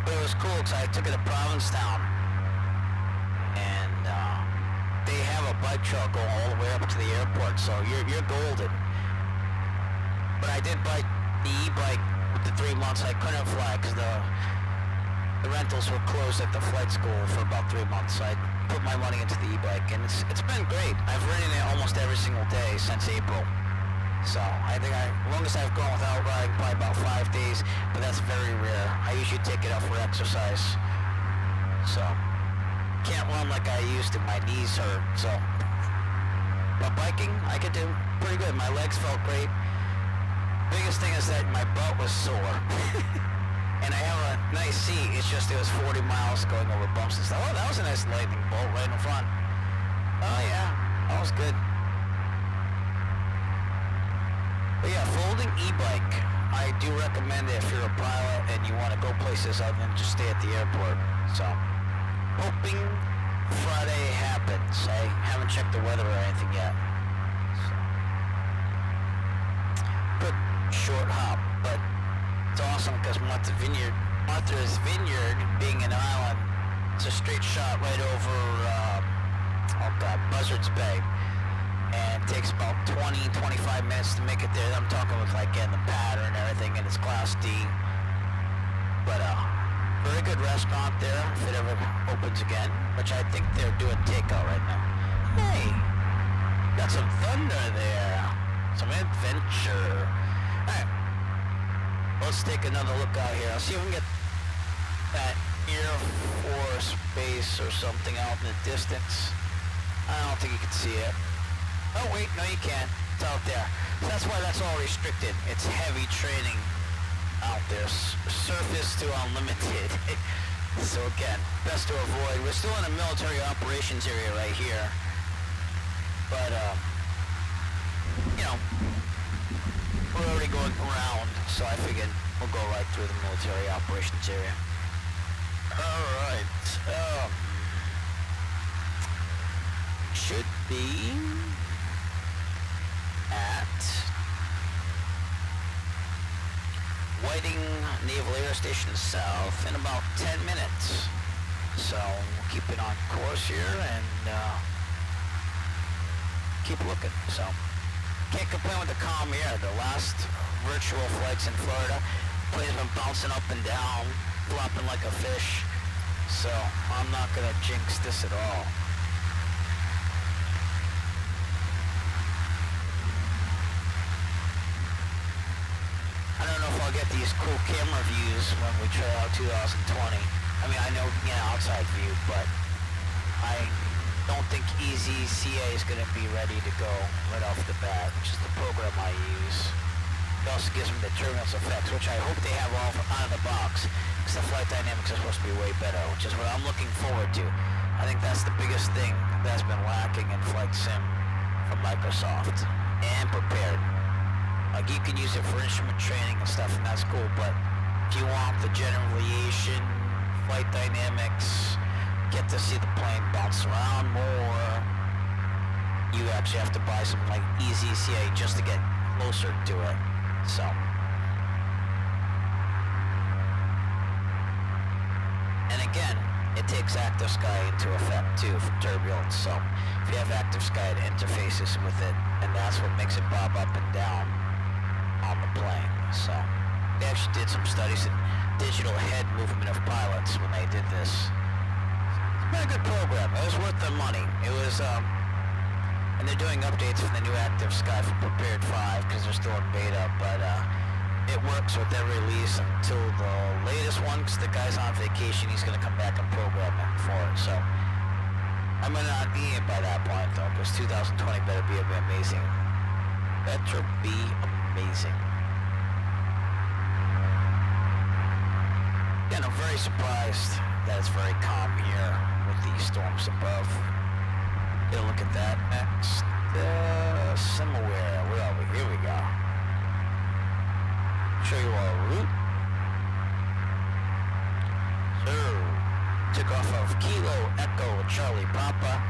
but it was cool because I took it to Provincetown, and they have a bike trail going all the way up to the airport, so you're golden. But I did bike the e-bike with the 3 months I couldn't fly because the rentals were closed at the flight school for about 3 months. So I put my money into the e-bike, and it's been great. I've ridden it almost every single day since April. So I think longest I've gone without riding probably about 5 days, but that's very rare. I usually take it out for exercise. So can't run like I used to. My knees hurt. So, but biking I could do pretty good. My legs felt great. Biggest thing is that my butt was sore. And I have a nice seat, it's just it was 40 miles going over bumps and stuff. Oh, that was a nice lightning bolt right in front. Oh yeah, that was good. But yeah, folding e-bike, I do recommend it if you're a pilot and you want to go places other than just stay at the airport. So, hoping Friday happens. I haven't checked the weather or anything yet. So, good short hop, but it's awesome because Martha's Vineyard, being an island, it's a straight shot right over, Buzzards Bay. And it takes about 20-25 minutes to make it there. I'm talking with like getting the pattern and everything, and it's Class D. But very good restaurant there if it ever opens again, which I think they're doing takeout right now. Hey, got some thunder there, some adventure. All right, let's take another look out here. I'll see if we can get that Air Force base or something out in the distance. I don't think you can see it. Oh wait, no you can't. It's out there. So that's why that's all restricted. It's heavy training out there. Surface to unlimited. So again, best to avoid. We're still in a military operations area right here. But, you know, we're already going around, so I figured we'll go right through the military operations area. Alright. Should be at Whiting Naval Air Station South in about 10 minutes. So we'll keep it on course here and keep looking. So can't complain with the calm air. The last virtual flights in Florida, plane's been bouncing up and down, flopping like a fish. So I'm not gonna jinx this at all. I don't know if I'll get these cool camera views when we try out 2020. I mean, I know, outside view, but I don't think EZCA is going to be ready to go right off the bat, which is the program I use. It also gives me the turbulence effects, which I hope they have all out of the box, because the flight dynamics are supposed to be way better, which is what I'm looking forward to. I think that's the biggest thing that's been lacking in Flight Sim from Microsoft, and Prepared. Like, you can use it for instrument training and stuff, and that's cool, but if you want the general aviation, flight dynamics, get to see the plane bounce around more, you actually have to buy something like EZCA just to get closer to it. So, and again, it takes ActiveSky into effect too for turbulence. So if you have ActiveSky, it interfaces with it, and that's what makes it bob up and down on the plane. So they actually did some studies in digital head movement of pilots when they did this. It's been a good program. It was worth the money. It was, and they're doing updates for the new ActiveSky for Prepared 5 because they're still in beta, but it works with every release until the latest one, because the guy's on vacation. He's going to come back and program it for it. So I'm going to not be it by that point, though, because 2020 better be amazing. Better be amazing. Again, I'm very surprised that it's very calm here with these storms above. Get a look at that next. Somewhere. Where are we? Here we go. Show you our route. So, took off of Kilo Echo Charlie Papa.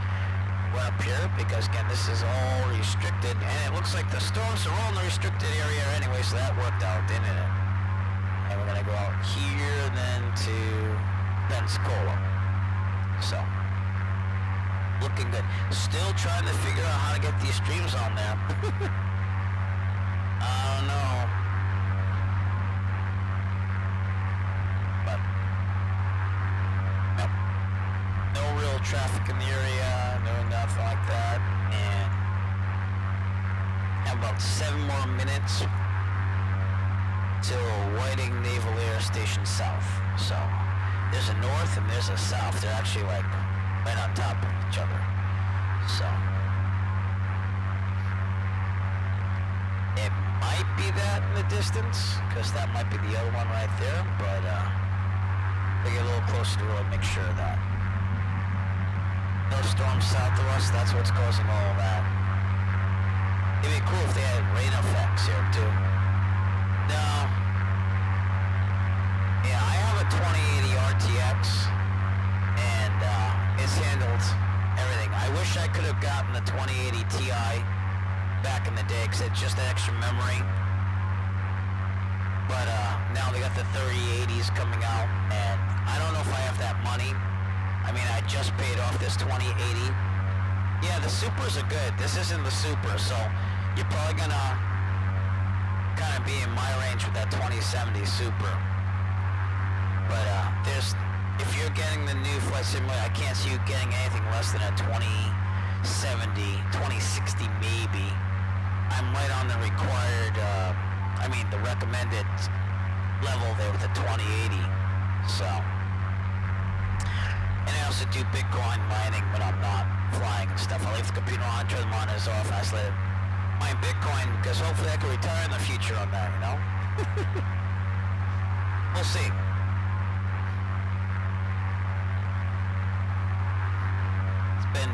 We're up here because, again, this is all restricted, and it looks like the storms are all in the restricted area anyway, so that worked out, didn't it? And we're gonna go out here, then to Pensacola. So, looking good. Still trying to figure out how to get these streams on there. I don't know. But, yep. No real traffic in the area, no nothing like that, and have about 7 more minutes till Whiting Naval Air Station South. So, there's a north and there's a south. They're actually like right on top of each other. So, it might be that in the distance, because that might be the other one right there, but they get a little closer to really make sure of that. No storm south of us, that's what's causing all of that. It'd be cool if they had rain effects here too. No. Yeah, I have a 2080 RTX, and it's handled everything. I wish I could have gotten the 2080 Ti back in the day, because it's just extra memory. But now they got the 3080s coming out, and I don't know if I have that money. I mean, I just paid off this 2080. Yeah, the Supers are good. This isn't the Super, so you're probably gonna kind of be in my range with that 2070 Super. But if you're getting the new flight simulator, I can't see you getting anything less than a 2070, 2060 maybe. I'm right on the required, the recommended level there with the 2080. So, and I also do Bitcoin mining when I'm not flying and stuff. I leave the computer on, turn the monitors off, and I just let it mine Bitcoin, because hopefully I can retire in the future on that, We'll see. Been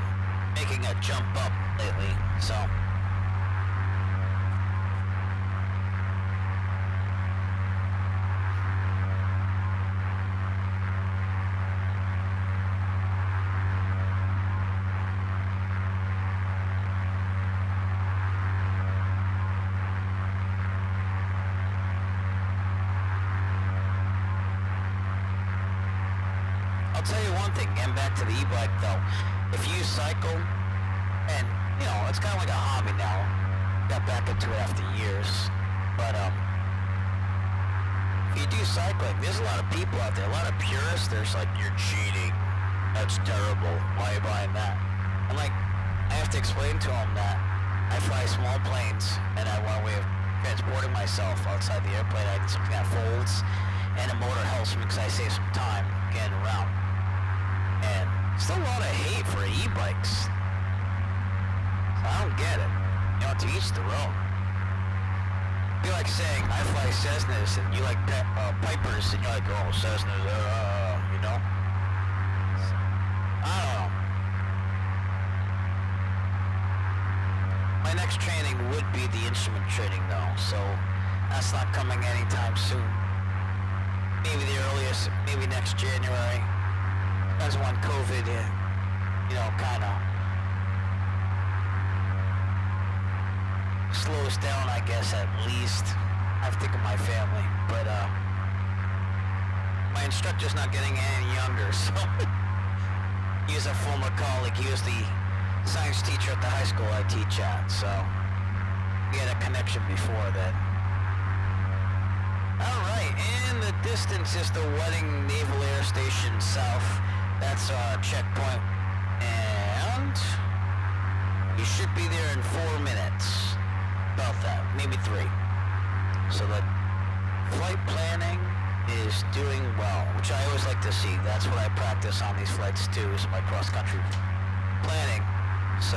making a jump up lately, so I'll tell you one thing, getting back to the e-bike though, if you cycle, and it's kind of like a hobby now, got back into it after years. But if you do cycling, there's a lot of people out there, a lot of purists. There's like, you're cheating. That's terrible. Why are you buying that? I'm like, I have to explain to them that I fly small planes and I want a way of transporting myself outside the airplane. I need something that folds, and a motor helps me because I save some time getting around. And still a lot of hate for e-bikes. So I don't get it. You know, to each their own. Be like saying I fly Cessnas and you like Pipers, and you're like, oh, Cessnas, you know? I don't know. My next training would be the instrument training though, so that's not coming anytime soon. Maybe the earliest, maybe next January. Depends on when COVID, you know, kind of slows down, I guess, at least. I have to think of my family, but my instructor's not getting any younger, so he's a former colleague. He was the science teacher at the high school I teach at, so we had a connection before that. Alright, in the distance is the Wedding Naval Air Station South. That's our checkpoint, and you should be there in 4 minutes. About that, maybe 3. So the flight planning is doing well, which I always like to see. That's what I practice on these flights too, is my cross-country planning. So,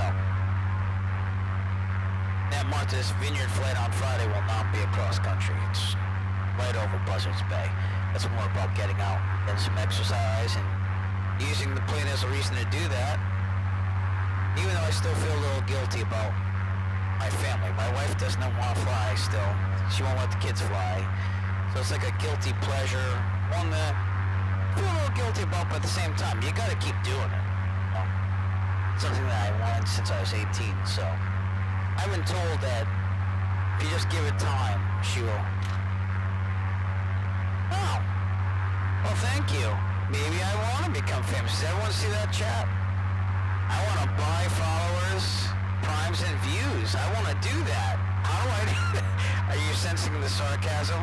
that Martha's Vineyard flight on Friday will not be a cross-country. It's right over Buzzards Bay. That's more about getting out, getting some exercise, and using the plane as a reason to do that. Even though I still feel a little guilty about my family. My wife does not want to fly still. She won't let the kids fly. So it's like a guilty pleasure. One that I feel a little guilty about, but at the same time, you gotta keep doing it. You know? Something that I wanted since I was 18, so I've been told that if you just give it time, she will. Oh, well, thank you. Maybe I want to become famous. Does everyone see that chat? I want to buy followers, primes, and views. I want to do that. How do I do that? Are you sensing the sarcasm?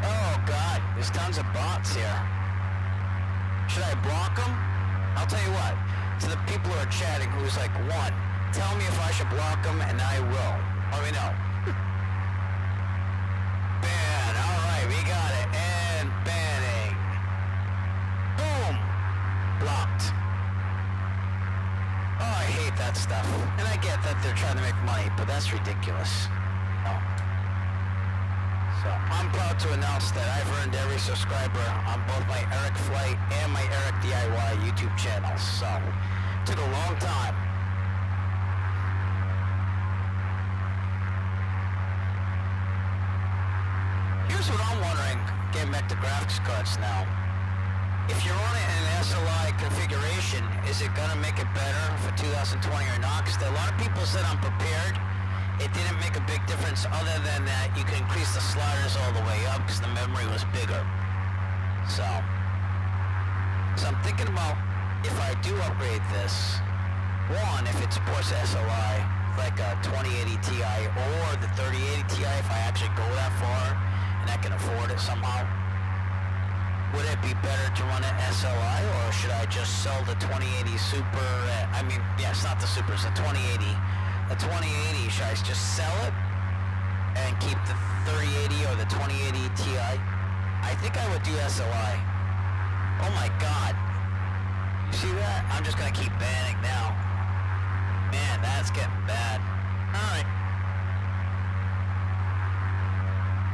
Oh, God, there's tons of bots here. Should I block them? I'll tell you what, to the people who are chatting who's like, 1, tell me if I should block them, and I will. Let me know. Ban, alright, we got it. And banning. Boom. Blocked. Oh, I hate that stuff. And I get that they're trying to make money, but that's ridiculous. No. So, I'm proud to announce that I've earned every subscriber on both my Eric Flight and my Eric DIY YouTube channels. So, it took a long time. Here's what I'm wondering, getting back to graphics cards now. If you're on it in an SLI configuration, is it going to make it better for 2020 or not? Because a lot of people said I'm prepared. It didn't make a big difference other than that you can increase the sliders all the way up because the memory was bigger. So I'm thinking about if I do upgrade this, 1, if it supports SLI, like a 2080 Ti or the 3080 Ti if I actually go that far and I can afford it somehow. Would it be better to run an SLI, or should I just sell the 2080 Super? I mean, yeah, it's not the Super, it's the 2080. The 2080, should I just sell it and keep the 3080 or the 2080 Ti? I think I would do SLI. Oh my God. You see that? I'm just gonna keep banning now. Man, that's getting bad. Alright.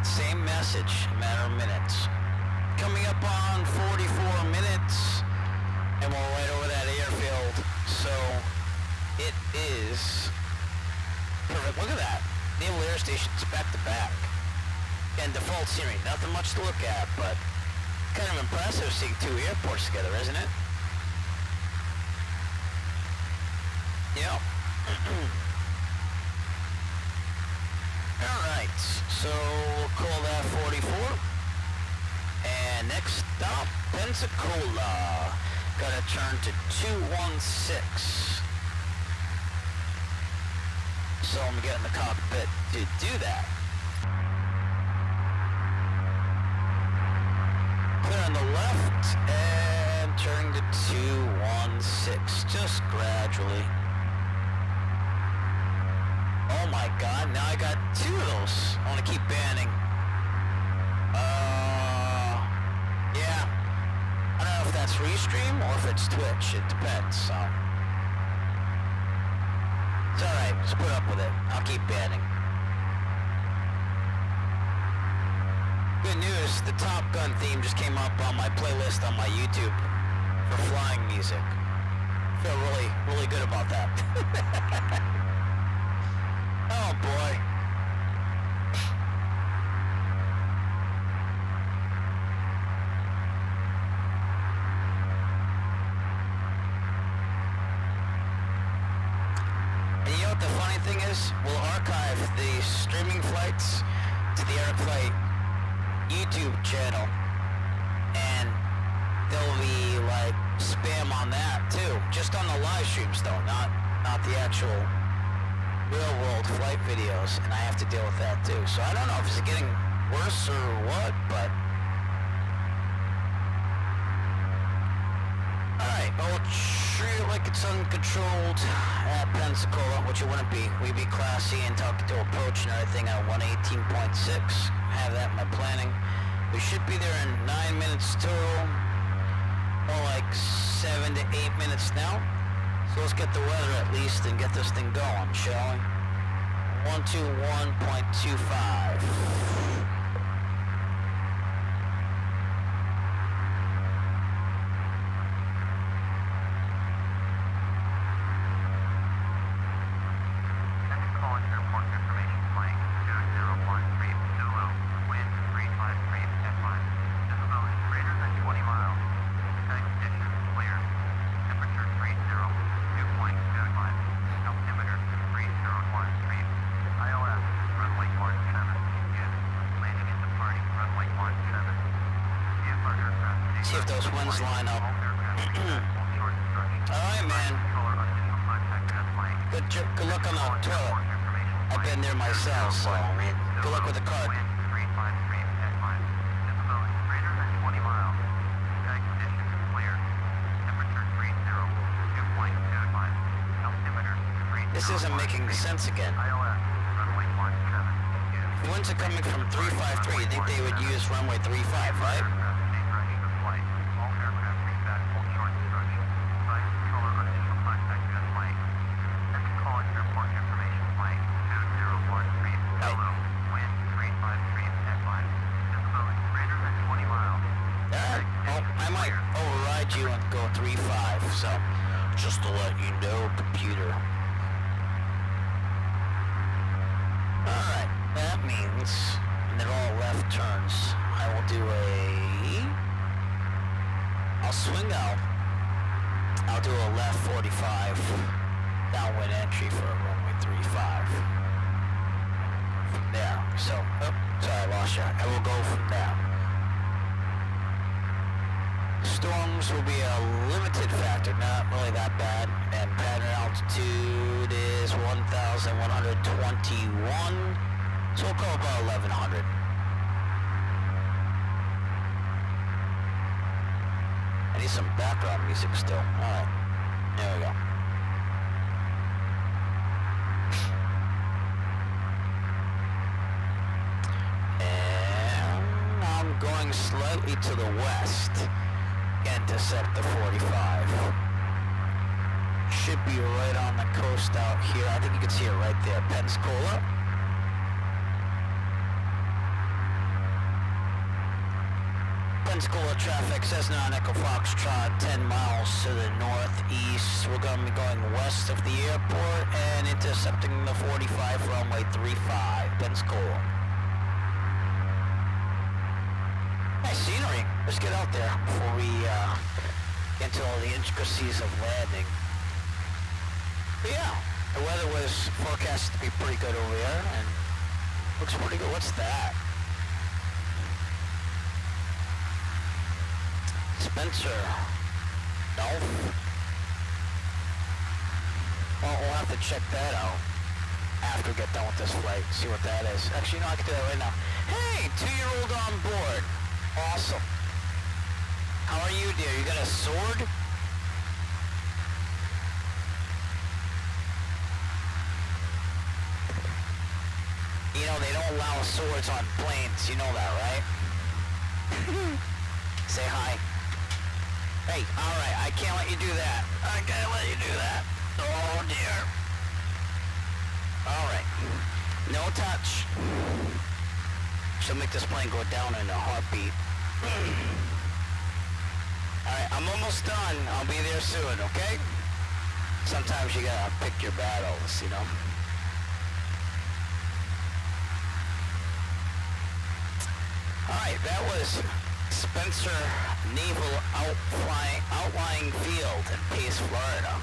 Same message, a matter of minutes. Coming up on 44 minutes, and we're right over that airfield, so it is perfect. Look at that. Naval Air Station's back to back. And default scenery, nothing much to look at, but kind of impressive seeing 2 airports together, isn't it? Yeah. Alright, so we'll call that 44. And next stop, Pensacola. Gotta turn to 216. So I'm gonna get in the cockpit to do that. Clear on the left and turn to 216, just gradually. Oh my god, now I got two of those. I want to keep banning. Yeah. I don't know if that's Restream or if it's Twitch. It depends, so. It's alright, just put up with it. I'll keep banning. Good news, the Top Gun theme just came up on my playlist on my YouTube for flying music. Feel really good about that. Oh boy. And you know what the funny thing is? We'll archive the streaming flights to the Airflight YouTube channel, and there'll be like spam on that too. Just on the live streams though, not the actual real world flight videos, and I have to deal with that too. So I don't know if it's getting worse or what, but alright, we'll treat it like it's uncontrolled at Pensacola, which it wouldn't be. We'd be classy and talking to approach and everything at 118.6. Have that in my planning. We should be there in 9 minutes total, more like 7 to 8 minutes now. So let's get the weather at least and get this thing going, shall we? 121.25. See if those winds line up. Alright, man. Good luck on the toilet. I've been there myself, so good luck with the card. This isn't making sense again. If winds are coming from 353, you think they would use runway 35, right? I might override you and go 35, so just to let you know, computer. Alright, that means that all left turns. I will do I'll swing out. I'll do a left 45, downwind entry for a runway 35. From there, so, sorry, I lost you. I will go from there. Storms will be a limited factor, not really that bad, and pattern altitude is 1,121, so we'll go about 1,100. I need some background music still. Alright, there we go. And I'm going slightly to the west. Intercept the 45. Should be right on the coast out here. I think you can see it right there. Pensacola. Pensacola traffic says now Echo Foxtrot 10 miles to the northeast. We're going to be going west of the airport and intercepting the 45 runway 35, Pensacola. Nice scenery. Let's get out there before we get into all the intricacies of landing. But yeah, the weather was forecasted to be pretty good over there, and looks pretty good. What's that? Spencer. No? Well, we'll have to check that out. after we get done with this flight. See what that is. Actually, no, I can do that right now. Hey, 2-year-old on board. Awesome. How are you, dear? You got a sword? You know, they don't allow swords on planes. You know that, right? Say hi. Hey, alright, I can't let you do that. I can't let you do that. Oh, dear. Alright. No touch. She'll make this plane go down in a heartbeat. Alright, I'm almost done. I'll be there soon, okay? Sometimes you gotta pick your battles, you know? Alright, that was Spencer Naval Outlying Field in Pace, Florida.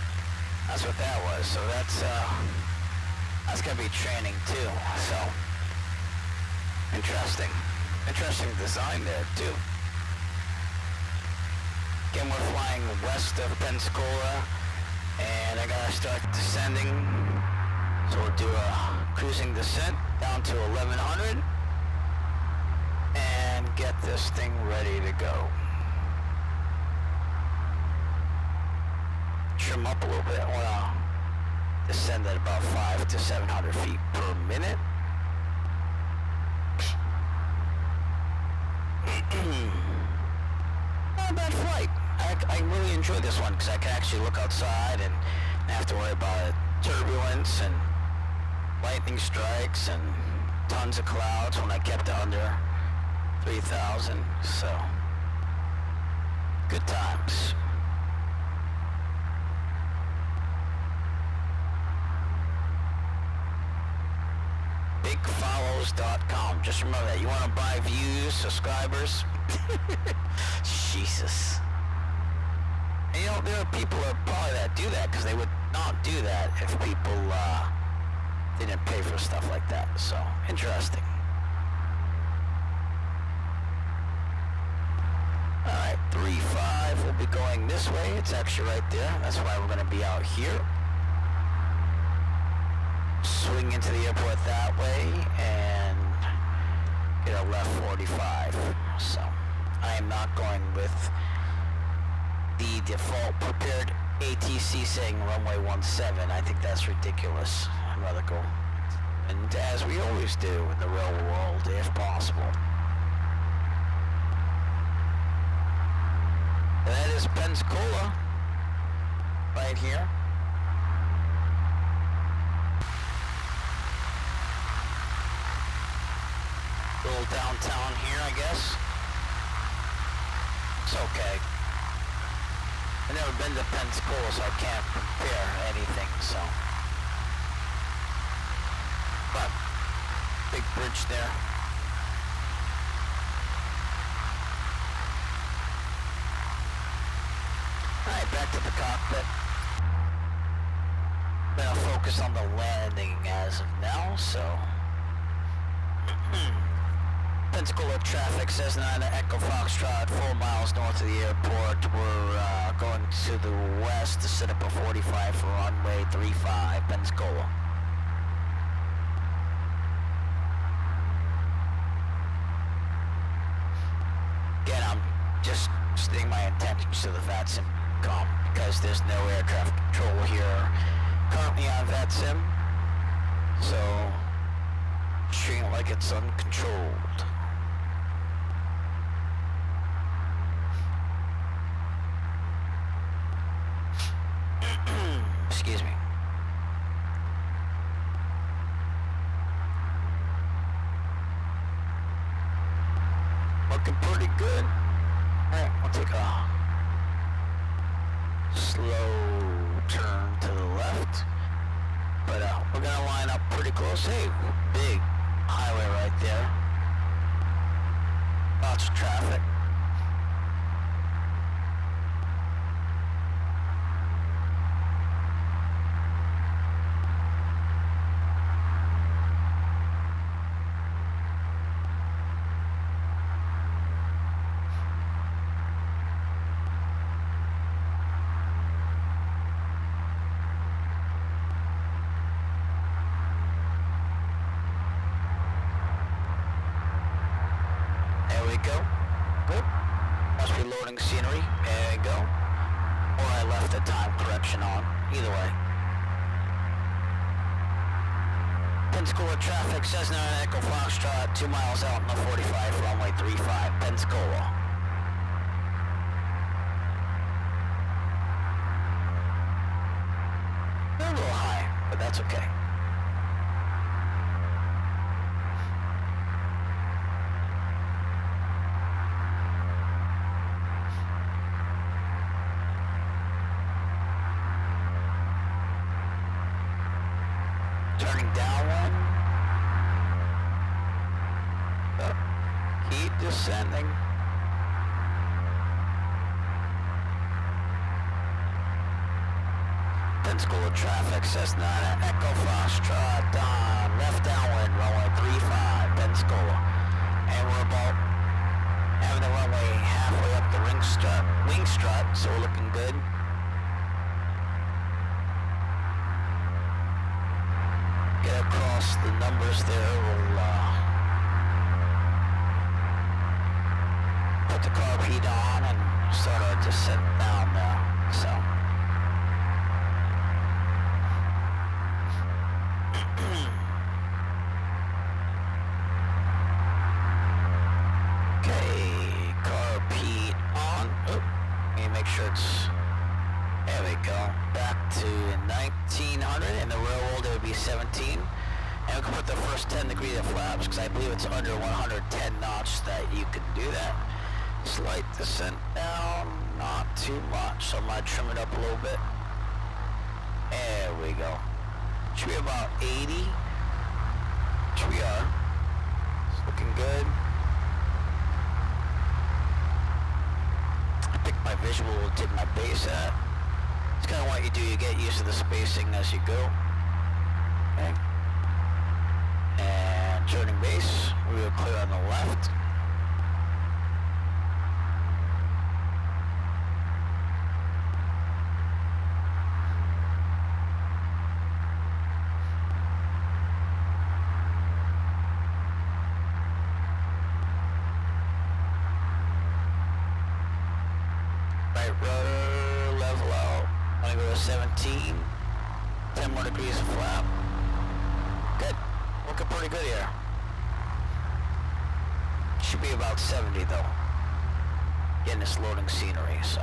That's what that was. So that's gonna be training too. So interesting. Interesting design there too. Again, we're flying west of Pensacola, and I gotta start descending. So we'll do a cruising descent down to 1100. And get this thing ready to go. Trim up a little bit. I want to descend at about 500 to 700 feet per minute. Not a bad flight. I really enjoy this one because I can actually look outside and not have to worry about turbulence and lightning strikes and tons of clouds when I kept it under 3,000, so good times. Bigfollows.com. Just remember that. You want to buy views, subscribers? Jesus. And you know, there are people that probably that do that because they would not do that if people didn't pay for stuff like that. So, interesting. Alright, 3-5 will be going this way. It's actually right there. That's why we're going to be out here. Swing into the airport that way and get a left 45. So, I am not going with the default prepared ATC saying runway 17. I think that's ridiculous. I'd rather go, and as we always do in the real world, if possible. That is Pensacola, right here. Little downtown here, I guess. It's okay. I've never been to Pensacola, so I can't compare anything, so. But, big bridge there. Alright, back to the cockpit. Gonna focus on the landing as of now, so. Pensacola traffic says 9 Echo Foxtrot, 4 miles north of the airport. We're going to the west to set up a 45 for runway 35, Pensacola. Again, I'm just stating my intentions to the VATSIM com because there's no air traffic control here currently on VATSIM, so treating it like it's uncontrolled. Excuse me. Looking pretty good. Alright, we'll take a slow turn to the left. But we're gonna line up pretty close. Hey, big highway right there. Lots of traffic. go. Good. Must be loading scenery. There you go. Or I left the time correction on. Either way. Pensacola traffic, Cessna Echo Foxtrot, 2 miles out on the 45, runway 35, Pensacola. They're a little high, but that's okay. Turning downwind. Up. Keep descending. Pensacola traffic, Cessna Echo Foxtrot, left downwind, runway 35, Pensacola. And we're about having the runway halfway up the wing strut, so we're looking good. Get across the numbers there, we'll put the carb heat on and start our descent down there, so. Okay, carb heat on. Oh, let me make sure it's, there we go. Back to 1900, in the real world it would be 17. And we can put the first 10 degrees of flaps, because I believe it's under 110 knots that you can do that. Slight descent down, not too much, so I'm going to trim it up a little bit. There we go. Should be about 80, which we are. It's looking good. I picked my visual to take my base at. It's kind of what you do, you get used to the spacing as you go. Okay. And turning base, we will clear on the left. Right rudder, level out. I'm gonna go to 17. 10 more degrees of flap. Good. Looking pretty good here. Should be about 70 though. Getting this loading scenery, so.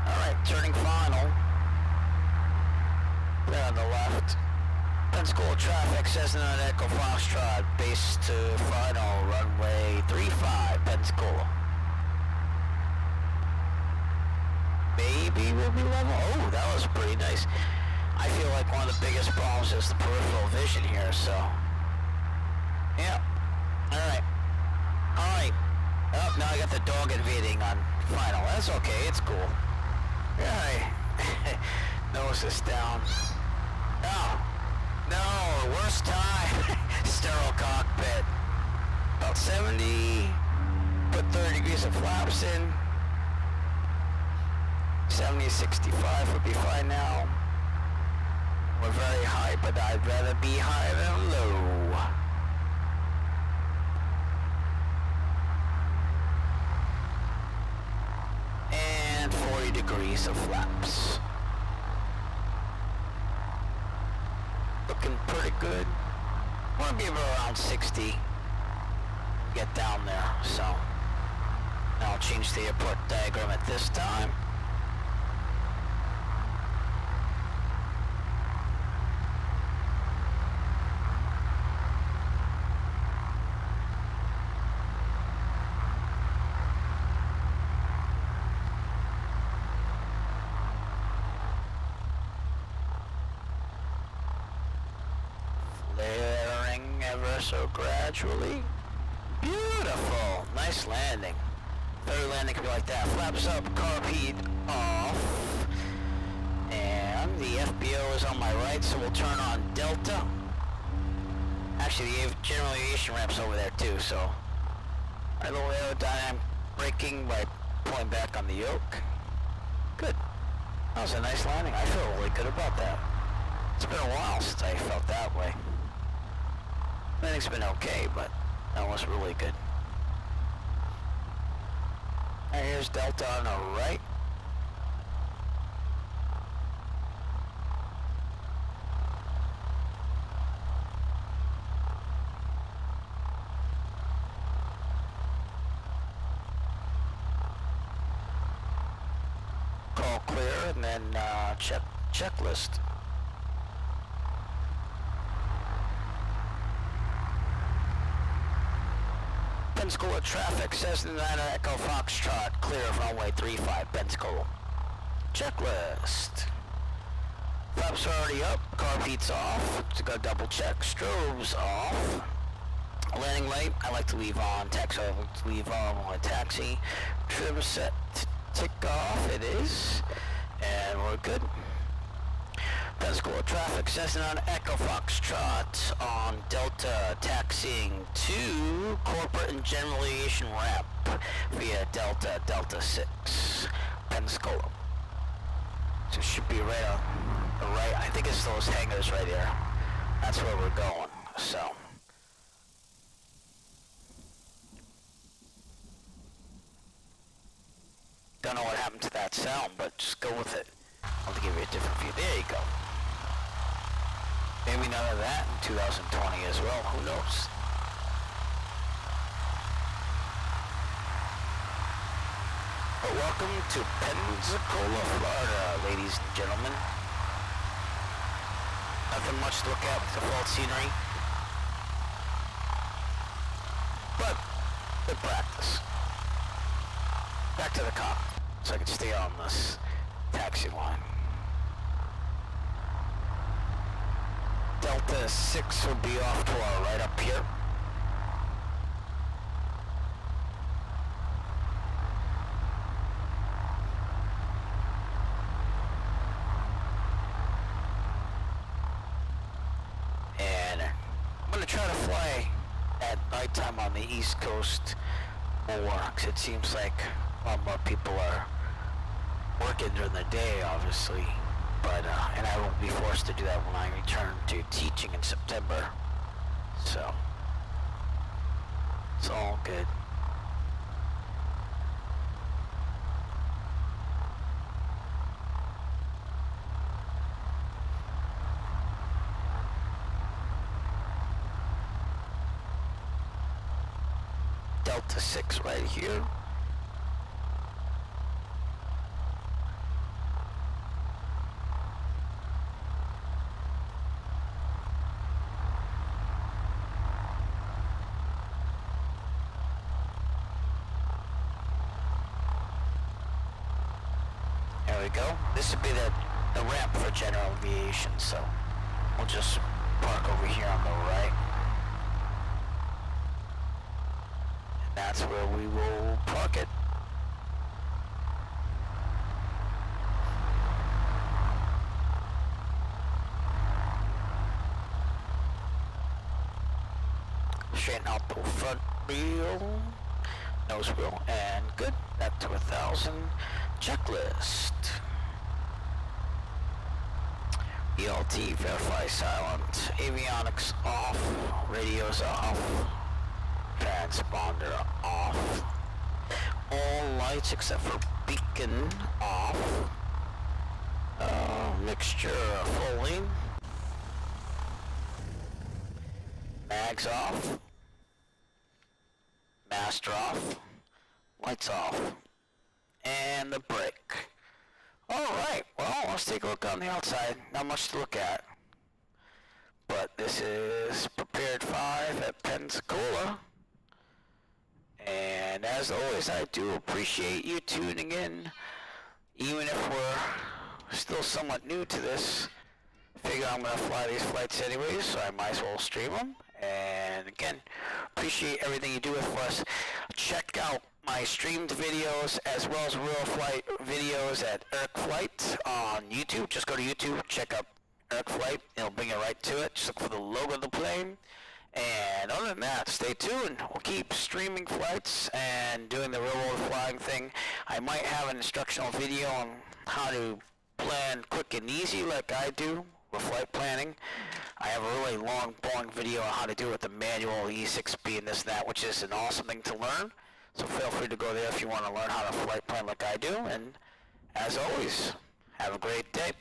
Alright, turning final. There on the left. Pensacola traffic, Cessna Echo Foxtrot, base to final, runway 35, Pensacola. Maybe we'll be level. Oh, that was pretty nice. I feel like one of the biggest problems is the peripheral vision here, so. Yeah. Alright. Alright. Oh, now I got the dog invading on final. That's okay, it's cool. Alright. Nose is down. Oh. No, worst time. Sterile cockpit. About 70. Put 30 degrees of flaps in. 70, 65 would be fine now. We're very high, but I'd rather be high than low. And 40 degrees of flaps. Looking pretty good. Want to be around 60. Get down there, so. Now I'll change the airport diagram at this time. So gradually. Beautiful. Nice landing. Third landing could be like that. Flaps up, carb heat off. And the FBO is on my right, so we'll turn on Delta. Actually, the general aviation ramp's over there too, so. A little aerodynamic braking by pulling back on the yoke. Good. That was a nice landing. I feel really good about that. It's been a while since I felt that way. Landing's been okay, but That was really good. And here's Delta on the right. Call clear and then checklist. Pensacola traffic, Cessna 9 Echo Foxtrot, clear of runway 35, Pensacola. Checklist. Flaps are already up, carpeet's off, to go double check, strobes off. Landing light, I like to leave on, taxi, I like to leave on my taxi. Trim set to tick off, it is, and we're good. Pensacola traffic, Cessna 9 Echo Foxtrot on Delta, taxiing to corporate and general aviation ramp via Delta 6, Pensacola. So it should be right on the right. I think it's those hangars right there. That's where we're going. So. Don't know what happened to that sound, but just go with it. I'll give you a different view. There you go. Maybe none of that in 2020 as well. Who knows? But welcome to Pensacola, Florida, ladies and gentlemen. Nothing much to look at with the fall scenery. But good practice. Back to the cockpit, so I can stay on this taxi line. Delta 6 will be off to our right up here. And I'm going to try to fly at nighttime on the East Coast more, because it seems like a lot more people are working during the day, obviously. But, and I won't be forced to do that when I return to teaching in September. So, it's all good. Delta 6 right here. This would be the ramp for general aviation, so we'll just park over here on the right. And that's where we will park it. Straighten out the front wheel, nose wheel, and good. Back to 1,000. Checklist. ELT, verify silent, avionics off, radios off, transponder off, all lights except for beacon off, mixture full lean, mags off, master off, lights off, and the brake. Alright, well, let's take a look on the outside. Not much to look at. But this is Prepared 5 at Pensacola. And as always, I do appreciate you tuning in. Even if we're still somewhat new to this. Figure I'm going to fly these flights anyways, so I might as well stream them. And again, appreciate everything you do for us. Check out my streamed videos as well as real flight videos at Erk Flight on YouTube. Just go to YouTube, check out Erk Flight. It'll bring you right to it. Just look for the logo of the plane. And other than that, stay tuned. We'll keep streaming flights and doing the real world flying thing. I might have an instructional video on how to plan quick and easy like I do with flight planning. I have a really long, boring video on how to do it with the manual E6B and this and that, which is an awesome thing to learn. So feel free to go there if you want to learn how to flight plan like I do. And as always, have a great day.